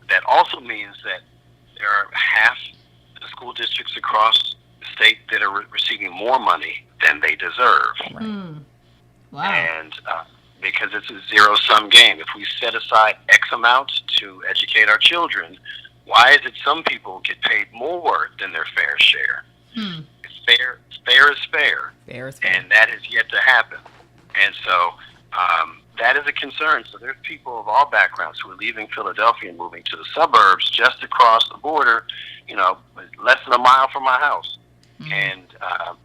that also means that there are half the school districts across the state that are receiving more money than they deserve. Wow. And because it's a zero-sum game. If we set aside X amount to educate our children, why is it some people get paid more than their fair share? It's fair. Fair is fair. Fair is fair. And that is yet to happen. And so that is a concern. So there's people of all backgrounds who are leaving Philadelphia and moving to the suburbs just across the border, less than a mile from my house, and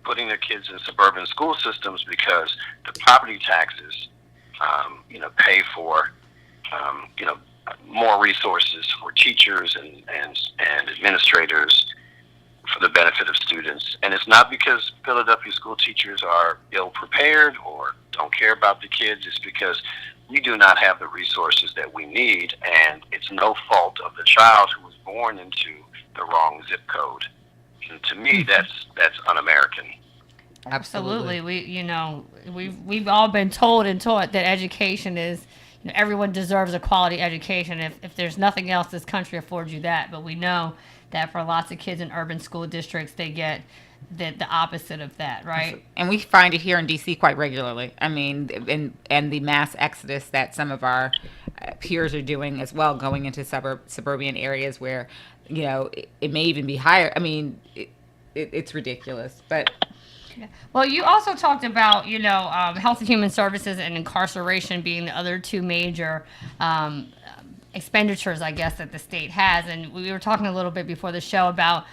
putting their kids in suburban school systems because the property taxes, pay for, more resources for teachers and administrators for the benefit of students. And it's not because Philadelphia school teachers are ill-prepared or don't care about the kids. It's because we do not have the resources that we need, and it's no fault of the child who was born into the wrong zip code. And to me, that's un-American. Absolutely. We've all been told and taught that education is, everyone deserves a quality education. If there's nothing else, this country affords you that. But we know that for lots of kids in urban school districts, they get the opposite of that, right? And we find it here in D.C. quite regularly. I mean, and the mass exodus that some of our peers are doing as well, going into suburban areas where, it may even be higher. I mean, it's ridiculous, but... Yeah. Well, you also talked about, Health and Human Services and incarceration being the other two major expenditures, I guess, that the state has. And we were talking a little bit before the show about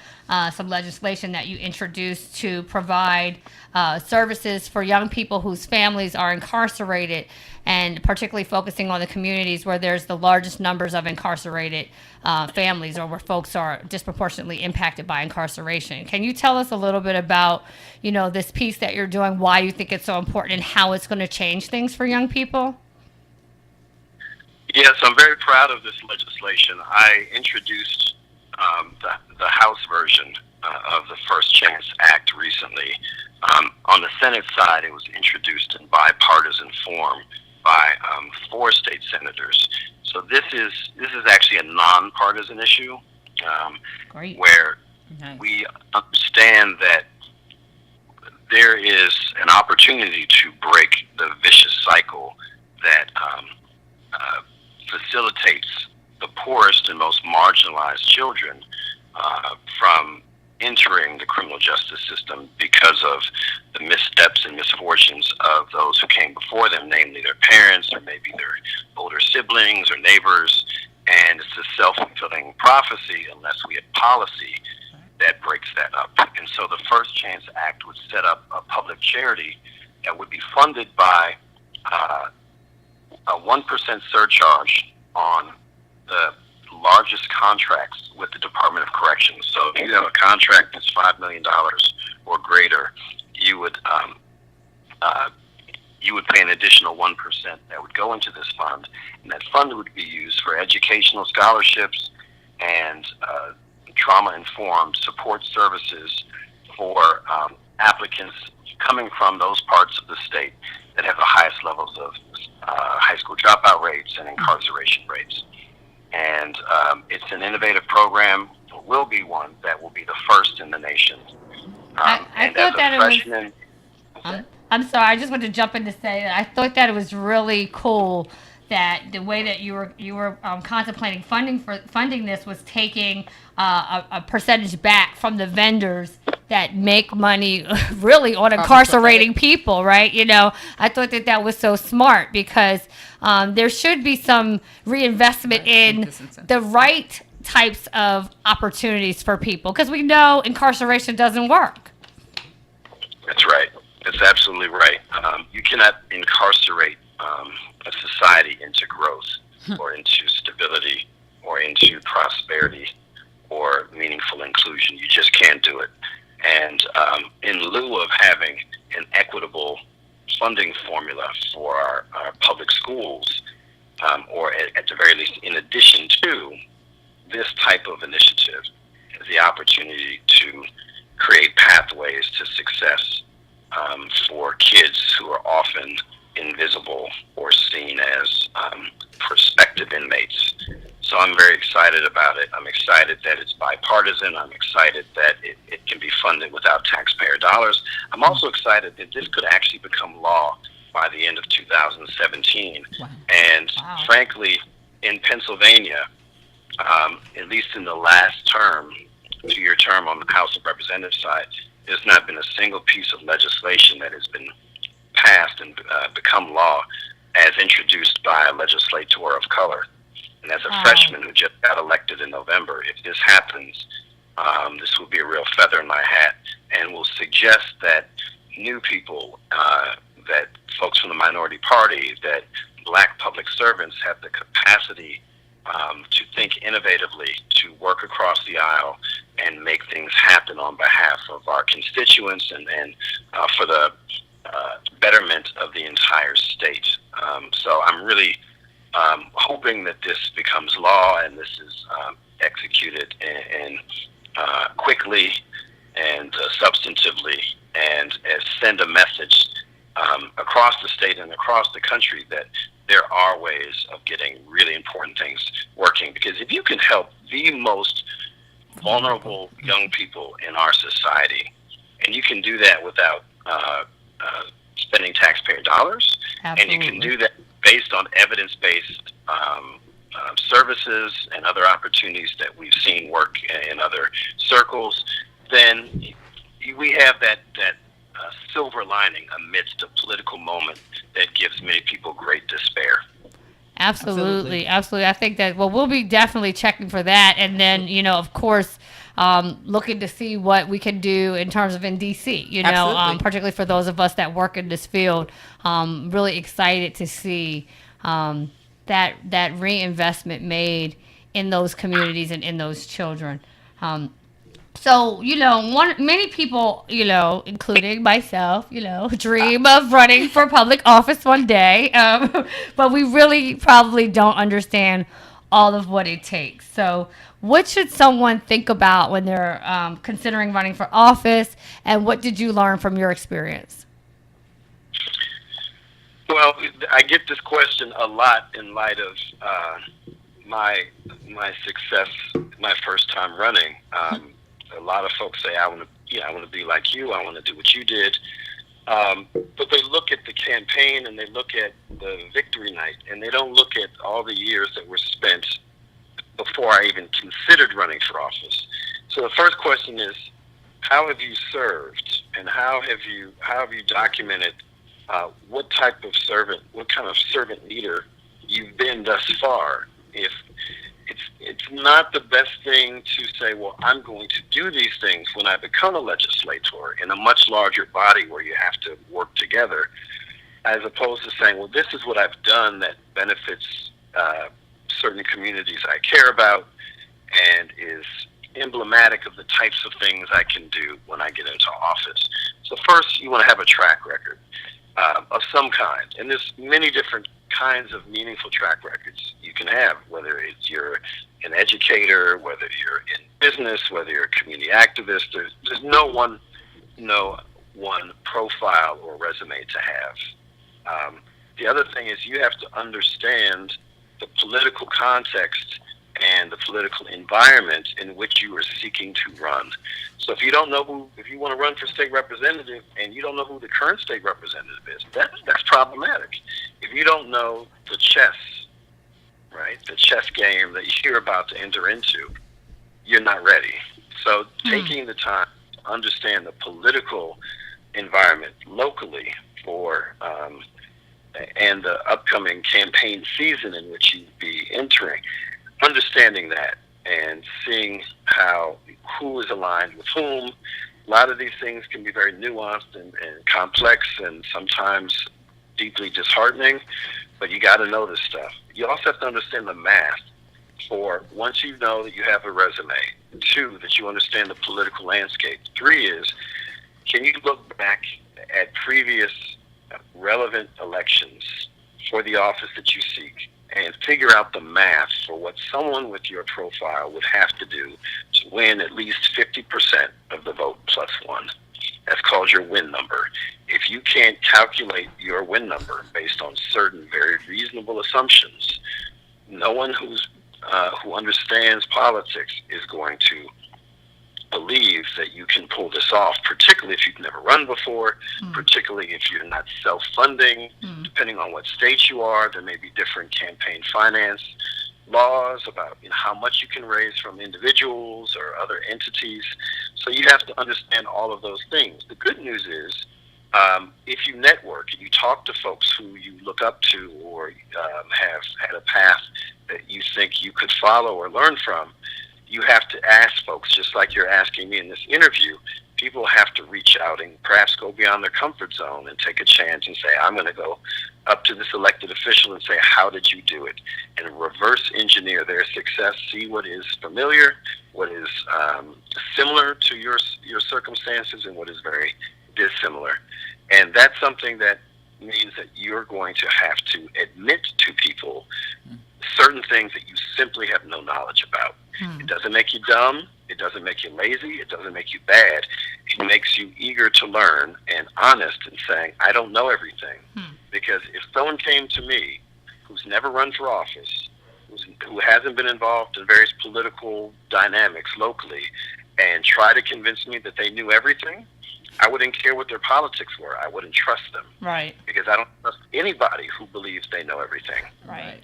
some legislation that you introduced to provide services for young people whose families are incarcerated, and particularly focusing on the communities where there's the largest numbers of incarcerated families, or where folks are disproportionately impacted by incarceration. Can you tell us a little bit about, this piece that you're doing, why you think it's so important, and how it's going to change things for young people? Yes, I'm very proud of this legislation. I introduced the House version of the First Chance Act recently. On the Senate side, it was introduced in bipartisan form by 4 state senators. So this is actually a nonpartisan issue, where we understand that there is an opportunity to break the vicious cycle that facilitates the poorest and most marginalized children from entering the criminal justice system because of the missteps and misfortunes of those who came before them, namely their parents or maybe their older siblings or neighbors. And it's a self-fulfilling prophecy unless we have policy that breaks that up. And so the First Chance Act would set up a public charity that would be funded by a 1% surcharge on the largest contracts with the Department of Corrections. So if you have a contract that's $5 million or greater, you would pay an additional 1% that would go into this fund, and that fund would be used for educational scholarships and trauma-informed support services for applicants coming from those parts of the state that have the highest levels of high school dropout rates and incarceration rates. And it's an innovative program. It will be one that will be the first in the nation. I thought that it was... I'm sorry, I just wanted to jump in to say that I thought that it was really cool that the way that you were contemplating funding this was taking a percentage back from the vendors that make money really on incarcerating people, right? I thought that was so smart because there should be some reinvestment in the right types of opportunities for people because we know incarceration doesn't work. That's right. That's absolutely right. You cannot incarcerate a society into growth or into stability or into prosperity or meaningful inclusion. You just can't do it. And in lieu of having an equitable funding formula for our public schools, or at the very least, in addition to this type of initiative, is the opportunity to create pathways to success for kids who are often invisible or seen as prospective inmates. So I'm very excited about it. I'm excited that it's bipartisan. I'm excited that it can be funded without taxpayer dollars. I'm also excited that this could actually become law by the end of 2017. Wow. And frankly, in Pennsylvania, at least in the last term, 2-year term on the House of Representatives side, there's not been a single piece of legislation that has been passed and become law as introduced by a legislator of color. And as a freshman who just got elected in November, if this happens, this will be a real feather in my hat and will suggest that new people, that folks from the minority party, that black public servants have the capacity to think innovatively, to work across the aisle and make things happen on behalf of our constituents and for the betterment of the entire state. So I'm really hoping that this becomes law and this is executed and quickly and substantively and send a message across the state and across the country that there are ways of getting really important things working. Because if you can help the most vulnerable young people in our society, and you can do that without spending taxpayer dollars, Absolutely. and you can do that based on evidence-based services and other opportunities that we've seen work in other circles, then we have that silver lining amidst a political moment that gives many people great despair. Absolutely. I think that, we'll be definitely checking for that. And then, of course, looking to see what we can do in terms of in DC, particularly for those of us that work in this field. Really excited to see that reinvestment made in those communities and in those children. So, many people, including myself, dream of running for public office one day. But we really probably don't understand all of what it takes. So what should someone think about when they're considering running for office? And what did you learn from your experience? Well, I get this question a lot in light of my success my first time running. A lot of folks say, I want to be like you. I want to do what you did. But they look at the campaign and they look at the victory night, and they don't look at all the years that were spent before I even considered running for office. So the first question is, how have you served, and how have you documented what kind of servant leader you've been thus far? If it's not the best thing to say, well, I'm going to do these things when I become a legislator in a much larger body where you have to work together, as opposed to saying, well, this is what I've done that benefits certain communities I care about and is emblematic of the types of things I can do when I get into office. So first, you want to have a track record of some kind, and there's many different kinds of meaningful track records you can have, whether it's you're an educator, whether you're in business, whether you're a community activist. There's no one profile or resume to have. The other thing is you have to understand the political context and the political environment in which you are seeking to run. So if you don't know if you want to run for state representative and you don't know who the current state representative is, that's problematic. If you don't know the chess game that you're about to enter into, you're not ready. So taking the time understand the political environment locally for and the upcoming campaign season in which you'd be entering. Understanding that and seeing who is aligned with whom. A lot of these things can be very nuanced and complex and sometimes deeply disheartening, but you got to know this stuff. You also have to understand the math for once you know that you have a resume. 2, that you understand the political landscape. 3 is, can you look back at previous relevant elections for the office that you seek and figure out the math for what someone with your profile would have to do to win at least 50% of the vote plus 1. That's called your win number. If you can't calculate your win number based on certain very reasonable assumptions, no one who understands politics is going to believe that you can pull this off, particularly if you've never run before, particularly if you're not self-funding. Depending on what state you are, there may be different campaign finance laws about how much you can raise from individuals or other entities. So you have to understand all of those things. The good news is, if you network and you talk to folks who you look up to or have had a path that you think you could follow or learn from, you have to ask folks, just like you're asking me in this interview. People have to reach out and perhaps go beyond their comfort zone and take a chance and say, I'm going to go up to this elected official and say, how did you do it? And reverse engineer their success, see what is familiar, what is similar to your circumstances, and what is very dissimilar. And that's something that means that you're going to have to admit to people certain things that you simply have no knowledge about. It doesn't make you dumb. It doesn't make you lazy. It doesn't make you bad. It makes you eager to learn and honest in saying, I don't know everything. Because if someone came to me who's never run for office, who hasn't been involved in various political dynamics locally, and try to convince me that they knew everything, I wouldn't care what their politics were. I wouldn't trust them. Right. Because I don't trust anybody who believes they know everything. Right.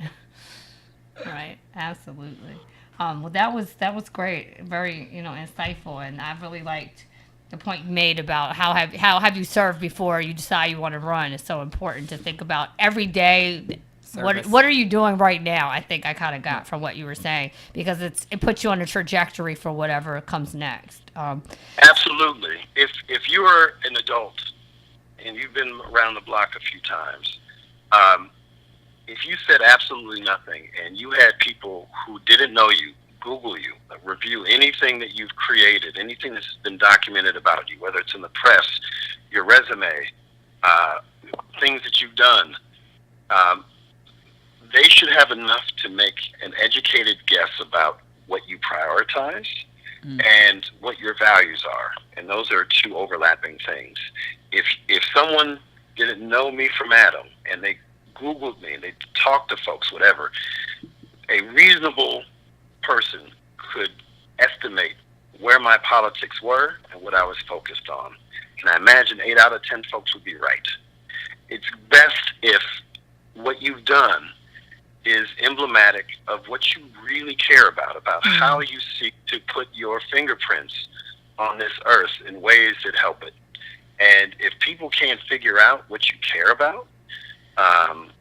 Right. Absolutely. Well, that was great. Very, insightful, and I really liked the point you made about how have you served before you decide you want to run. It's so important to think about every day. What are you doing right now? I think I kind of got from what you were saying, because it puts you on a trajectory for whatever comes next. Absolutely. If you are an adult and you've been around the block a few times, if you said absolutely nothing and you had people who didn't know you Google you, review anything that you've created, anything that's been documented about you, whether it's in the press, your resume, things that you've done, they should have enough to make an educated guess about what you prioritize and what your values are. And those are two overlapping things. If someone didn't know me from Adam and they Googled me and they talked to folks, whatever, a reasonable person could estimate where my politics were and what I was focused on. And I imagine 8 out of 10 folks would be right. It's best if what you've done is emblematic of what you really care about how you seek to put your fingerprints on this earth in ways that help it. And if people can't figure out what you care about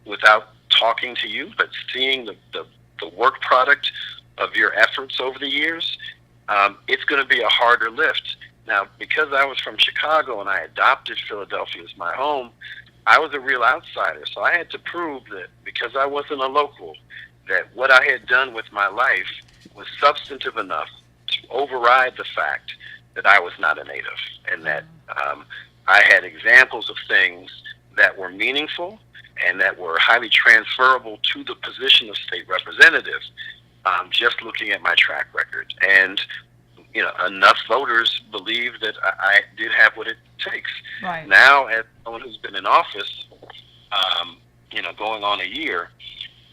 without talking to you, but seeing the work product of your efforts over the years, it's going to be a harder lift. Now, because I was from Chicago and I adopted Philadelphia as my home, I was a real outsider. So I had to prove that because I wasn't a local, that what I had done with my life was substantive enough to override the fact that I was not a native, and that I had examples of things that were meaningful and that were highly transferable to the position of state representative, just looking at my track record. And enough voters believe that I did have what it takes. Right. Now, as someone who's been in office, going on a year,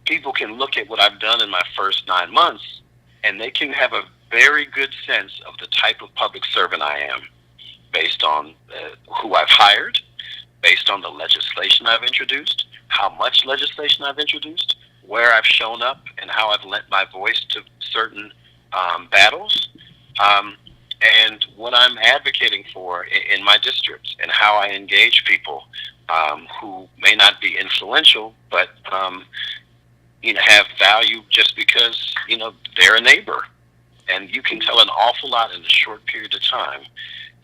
people can look at what I've done in my first 9 months, and they can have a very good sense of the type of public servant I am, based on who I've hired, based on the legislation I've introduced, how much legislation I've introduced, where I've shown up, and how I've lent my voice to certain battles. and what I'm advocating for in my district, and how I engage people who may not be influential, but have value just because they're a neighbor, and you can tell an awful lot in a short period of time.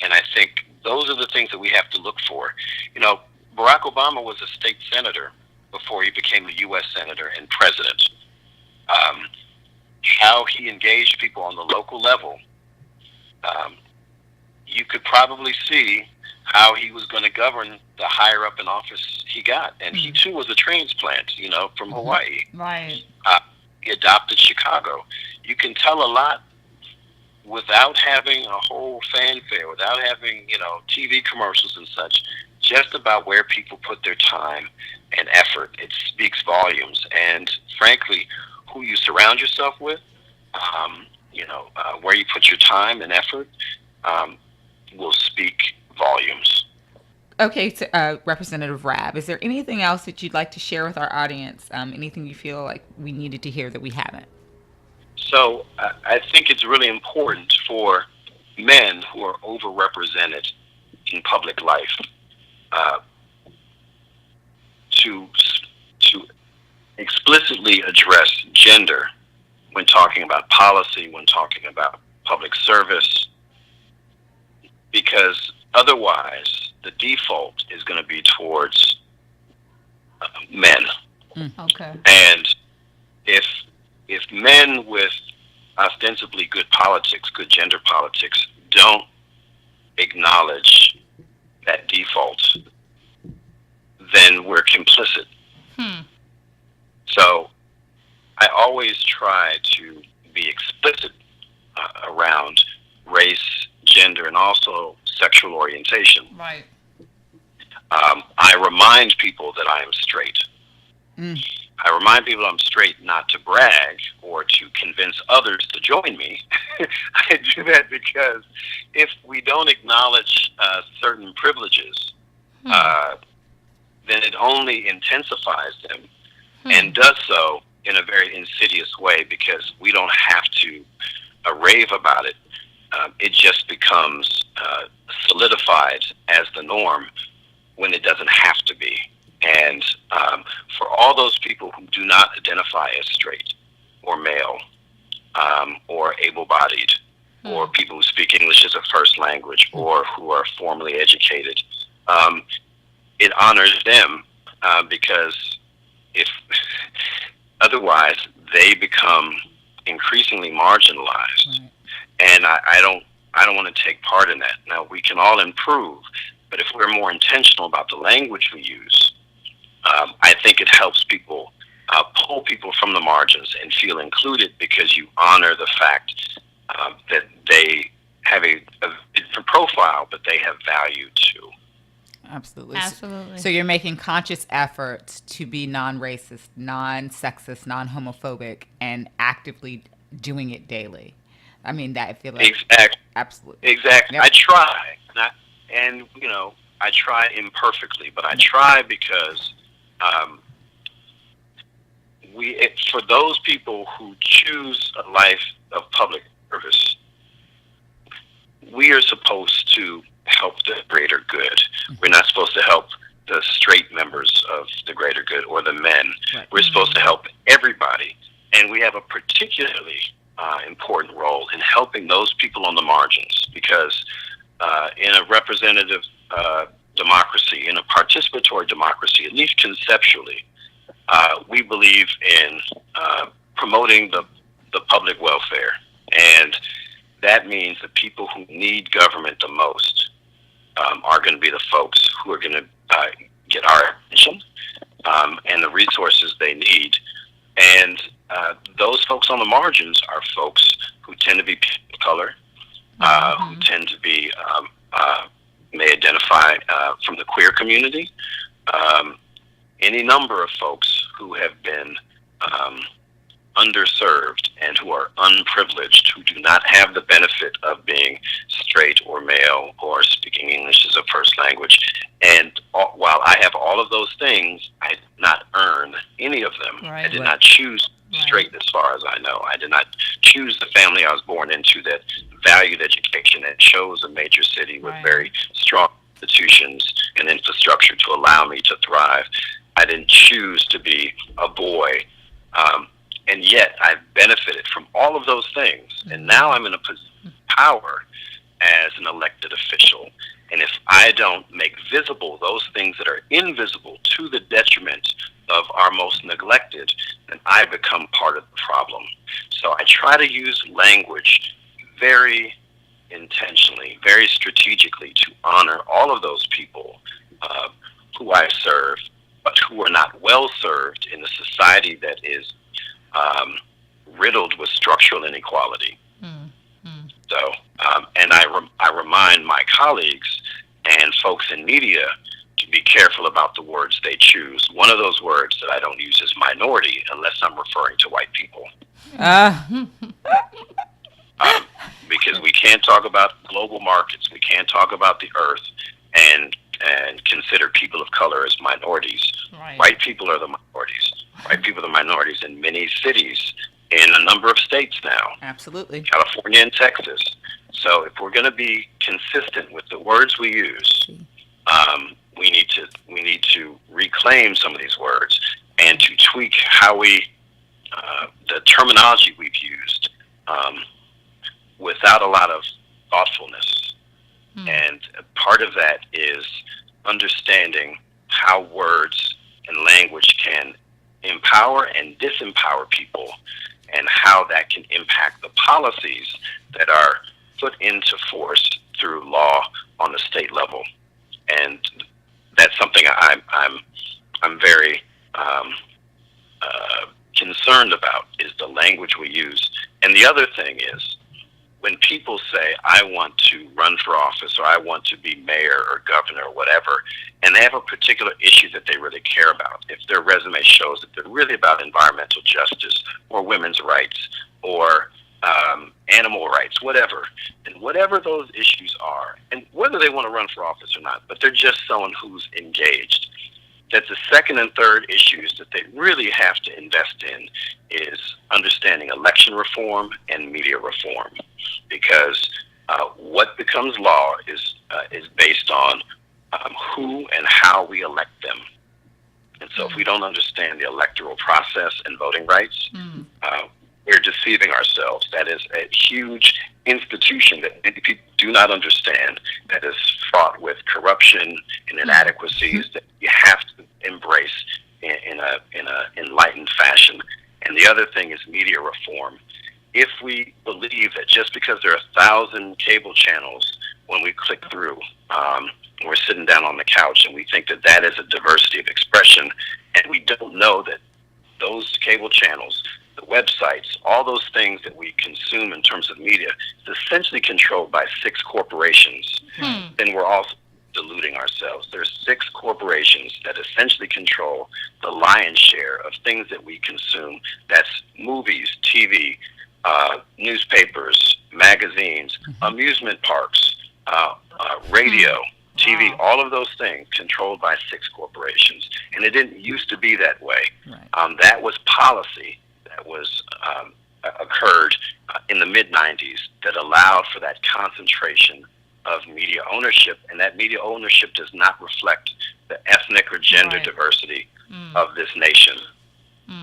And I think those are the things that we have to look for. Barack Obama was a state senator before he became a U.S. senator and president. How he engaged people on the local level, you could probably see how he was going to govern the higher up in office he got. And he too was a transplant, from Hawaii. Right. He adopted Chicago. You can tell a lot without having a whole fanfare, without having, TV commercials and such, just about where people put their time and effort. It speaks volumes. And frankly, who you surround yourself with, where you put your time and effort, will speak volumes. Okay, Representative Rabb, is there anything else that you'd like to share with our audience? Anything you feel like we needed to hear that we haven't? So I think it's really important for men who are overrepresented in public life to explicitly address gender when talking about policy, when talking about public service, because otherwise the default is going to be towards men. Okay. And if men with ostensibly good politics, good gender politics, don't acknowledge that default, then we're complicit. So I always try to be explicit around race, gender, and also sexual orientation. Right. I remind people that I am straight. I remind people I'm straight not to brag or to convince others to join me. I do that because if we don't acknowledge certain privileges, then it only intensifies them and does so in a very insidious way, because we don't have to rave about it. It just becomes solidified as the norm when it doesn't have to be. And for all those people who do not identify as straight or male or able-bodied or people who speak English as a first language or who are formally educated, it honors them because if otherwise they become increasingly marginalized. Right. And I don't want to take part in that. Now, we can all improve, but if we're more intentional about the language we use, I think it helps people pull people from the margins and feel included, because you honor the fact that they have a different profile, but they have value too. Absolutely. Absolutely. So you're making conscious efforts to be non-racist, non-sexist, non-homophobic, and actively doing it daily. I mean, that I feel like Exactly. Absolutely. Exactly. Yep. I try, and I try imperfectly, but I try because for those people who choose a life of public service, we are supposed to help the greater good. We're not supposed to help the straight members of the greater good or the men. Right. We're supposed to help everybody, and we have a particularly important role in helping those people on the margins, because in a representative democracy, in a participatory democracy, at least conceptually, we believe in promoting the public welfare, and that means the people who need government the most are going to be the folks who are going to get our attention and the resources they need. And those folks on the margins are folks who tend to be people of color, who tend to be, may identify from the queer community, any number of folks who have been underserved and who are unprivileged, who do not have the benefit of being straight or male or speaking English as a first language. And while I have all of those things, I did not earn any of them. Right. I did not choose straight as far as I know. I did not choose the family I was born into that valued education and chose a major city with very strong institutions and infrastructure to allow me to thrive. I didn't choose to be a boy, and yet I've benefited from all of those things. And now I'm in a position of power as an elected official. And if I don't make visible those things that are invisible to the detriment of our most neglected, then I become part of the problem. So I try to use language very intentionally, very strategically to honor all of those people who I serve, but who are not well served in a society that is riddled with structural inequality. So, and I remind my colleagues and folks in media to be careful about the words they choose. One of those words that I don't use is minority unless I'm referring to white people. Because we can't talk about global markets, we can't talk about the earth and consider people of color as minorities. White people are the minorities. White people are the minorities in many cities in a number of states now. Absolutely. California and Texas. So if we're going to be consistent with the words we use, we need to reclaim some of these words and to tweak how we the terminology we've used without a lot of thoughtfulness. And part of that is understanding how words and language can empower and disempower people, and how that can impact the policies that are put into force through law on the state level. And that's something I'm very concerned about, is the language we use. And the other thing is, when people say, I want to run for office, or I want to be mayor or governor or whatever, and they have a particular issue that they really care about, if their resume shows that they're really about environmental justice or women's rights or animal rights, whatever, and whatever those issues are, and whether they want to run for office or not, but they're just someone who's engaged, that the second and third issues that they really have to invest in is understanding election reform and media reform, because what becomes law is based on who and how we elect them. And so if we don't understand the electoral process and voting rights, we're deceiving ourselves. That is a huge institution that many people do not understand, that is fraught with corruption and inadequacies that you have to embrace in a enlightened fashion. And the other thing is media reform. If we believe that just because there are 1,000 cable channels when we click through, we're sitting down on the couch, and we think that that is a diversity of expression, and we don't know that those cable channels, the websites, all those things that we consume in terms of media is essentially controlled by 6 corporations, then we're also deluding ourselves. There's 6 corporations that essentially control the lion's share of things that we consume. That's movies, TV, newspapers, magazines, amusement parks, radio, TV, all of those things controlled by 6 corporations. And it didn't used to be that way. That was policy that was occurred in the mid-90s that allowed for that concentration of media ownership, and that media ownership does not reflect the ethnic or gender diversity of this nation.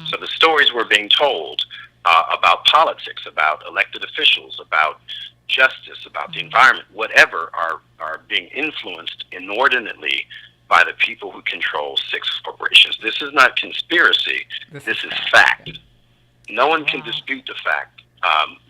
So the stories we're being told about politics, about elected officials, about justice, about the environment, whatever, are being influenced inordinately by the people who control 6 corporations. This is not conspiracy. This is fact. No one can dispute the fact,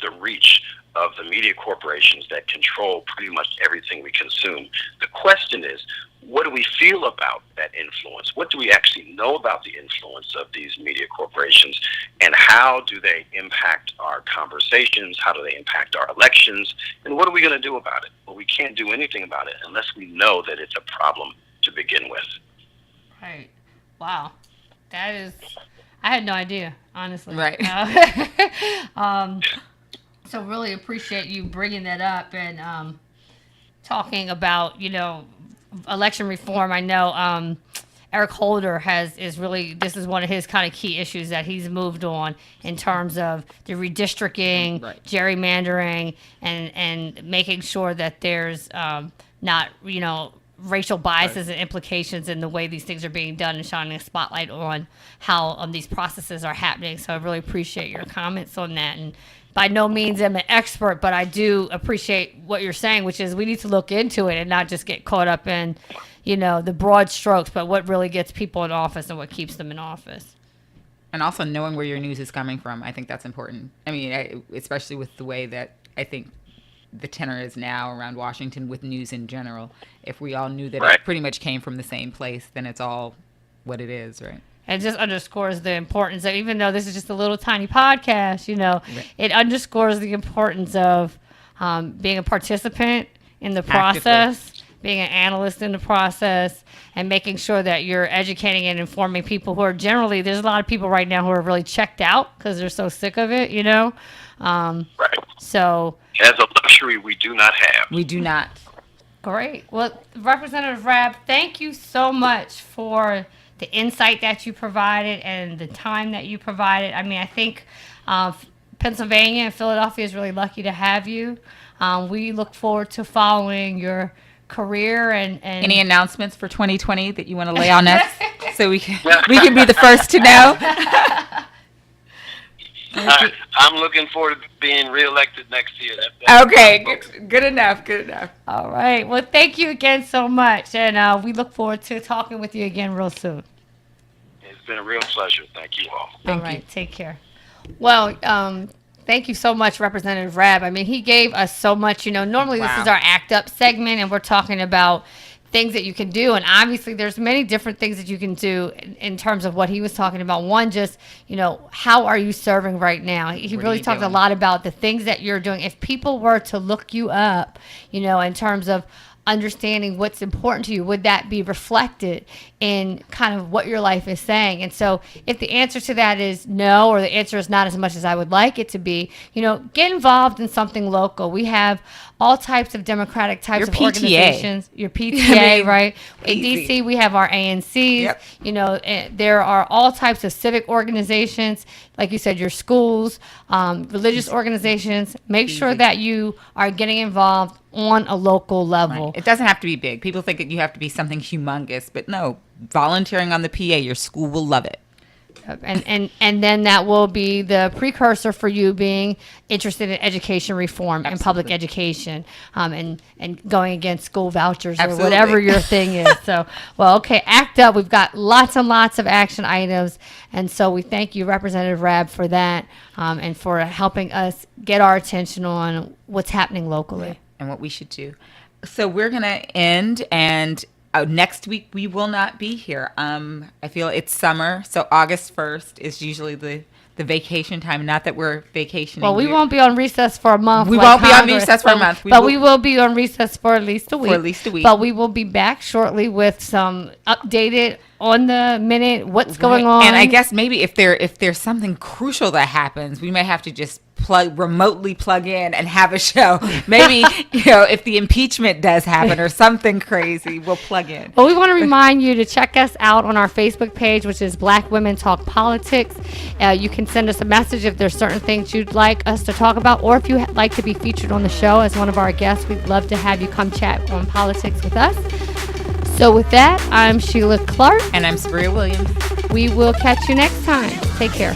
the reach of the media corporations that control pretty much everything we consume. The question is, what do we feel about that influence? What do we actually know about the influence of these media corporations, and how do they impact our conversations? How do they impact our elections? And what are we going to do about it? Well, we can't do anything about it unless we know that it's a problem to begin with. Right. Wow. That is, I had no idea, honestly. Right. So really appreciate you bringing that up and talking about, election reform. I know Eric Holder is really, this is one of his kind of key issues that he's moved on in terms of the redistricting, gerrymandering, and making sure that there's not, racial biases and implications in the way these things are being done, and shining a spotlight on how these processes are happening. So I really appreciate your comments on that. And by no means am an expert, but I do appreciate what you're saying, which is we need to look into it and not just get caught up in, the broad strokes, but what really gets people in office and what keeps them in office. And also knowing where your news is coming from. I think that's important. I mean, especially with the way that I think the tenor is now around Washington with news in general. If we all knew that it pretty much came from the same place, then it's all what it is, right? And it just underscores the importance of, even though this is just a little tiny podcast, it underscores the importance of being a participant in the process, being an analyst in the process, and making sure that you're educating and informing people who are generally, there's a lot of people right now who are really checked out because they're so sick of it, So as a luxury we do not have. We do not. Great. Well, Representative Rabb, thank you so much for the insight that you provided and the time that you provided. I mean, I think Pennsylvania and Philadelphia is really lucky to have you. We look forward to following your career and any announcements for 2020 that you want to lay on us so we can be the first to know. I'm looking forward to being reelected next year. Okay, good enough. All right. Well, thank you again so much, and we look forward to talking with you again real soon. It's been a real pleasure. Thank you all. All right. Take care. Well, thank you so much, Representative Rabb. I mean, he gave us so much. Normally this is our Act Up segment, and we're talking about things that you can do, and obviously there's many different things that you can do in terms of what he was talking about. One, just how are you serving right now? He really talked a lot about the things that you're doing. If people were to look you up, in terms of understanding what's important to you, would that be reflected in kind of what your life is saying? And so if the answer to that is no, or the answer is not as much as I would like it to be, get involved in something local. We have all types of democratic types of organizations. Your PTA, right? In DC, we have our ANCs. Yep. There are all types of civic organizations, like you said, your schools, religious organizations. Make sure that you are getting involved on a local level. Right. It doesn't have to be big. People think that you have to be something humongous, but no, volunteering on the PA, your school will love it. And then that will be the precursor for you being interested in education reform and public education, and going against school vouchers or whatever your thing is. So, well, okay, Act Up. We've got lots and lots of action items, and so we thank you, Representative Rabb, for that, and for helping us get our attention on what's happening locally and what we should do. So we're gonna end, and next week we will not be here. I feel it's summer, so August 1st is usually the vacation time. Not that we're vacationing. Well, we won't be on recess for a month. We won't be on recess for a month. We will be on recess for at least a week. For at least a week. But we will be back shortly with some updated, on the minute, what's going on. And I guess maybe if there's something crucial that happens, we may have to just remotely plug in and have a show. Maybe, if the impeachment does happen or something crazy, we'll plug in. Well, we want to remind you to check us out on our Facebook page, which is Black Women Talk Politics. You can send us a message if there's certain things you'd like us to talk about, or if you'd like to be featured on the show as one of our guests. We'd love to have you come chat on politics with us. So with that, I'm Sheila Clark. And I'm Sabriya Williams. We will catch you next time. Take care.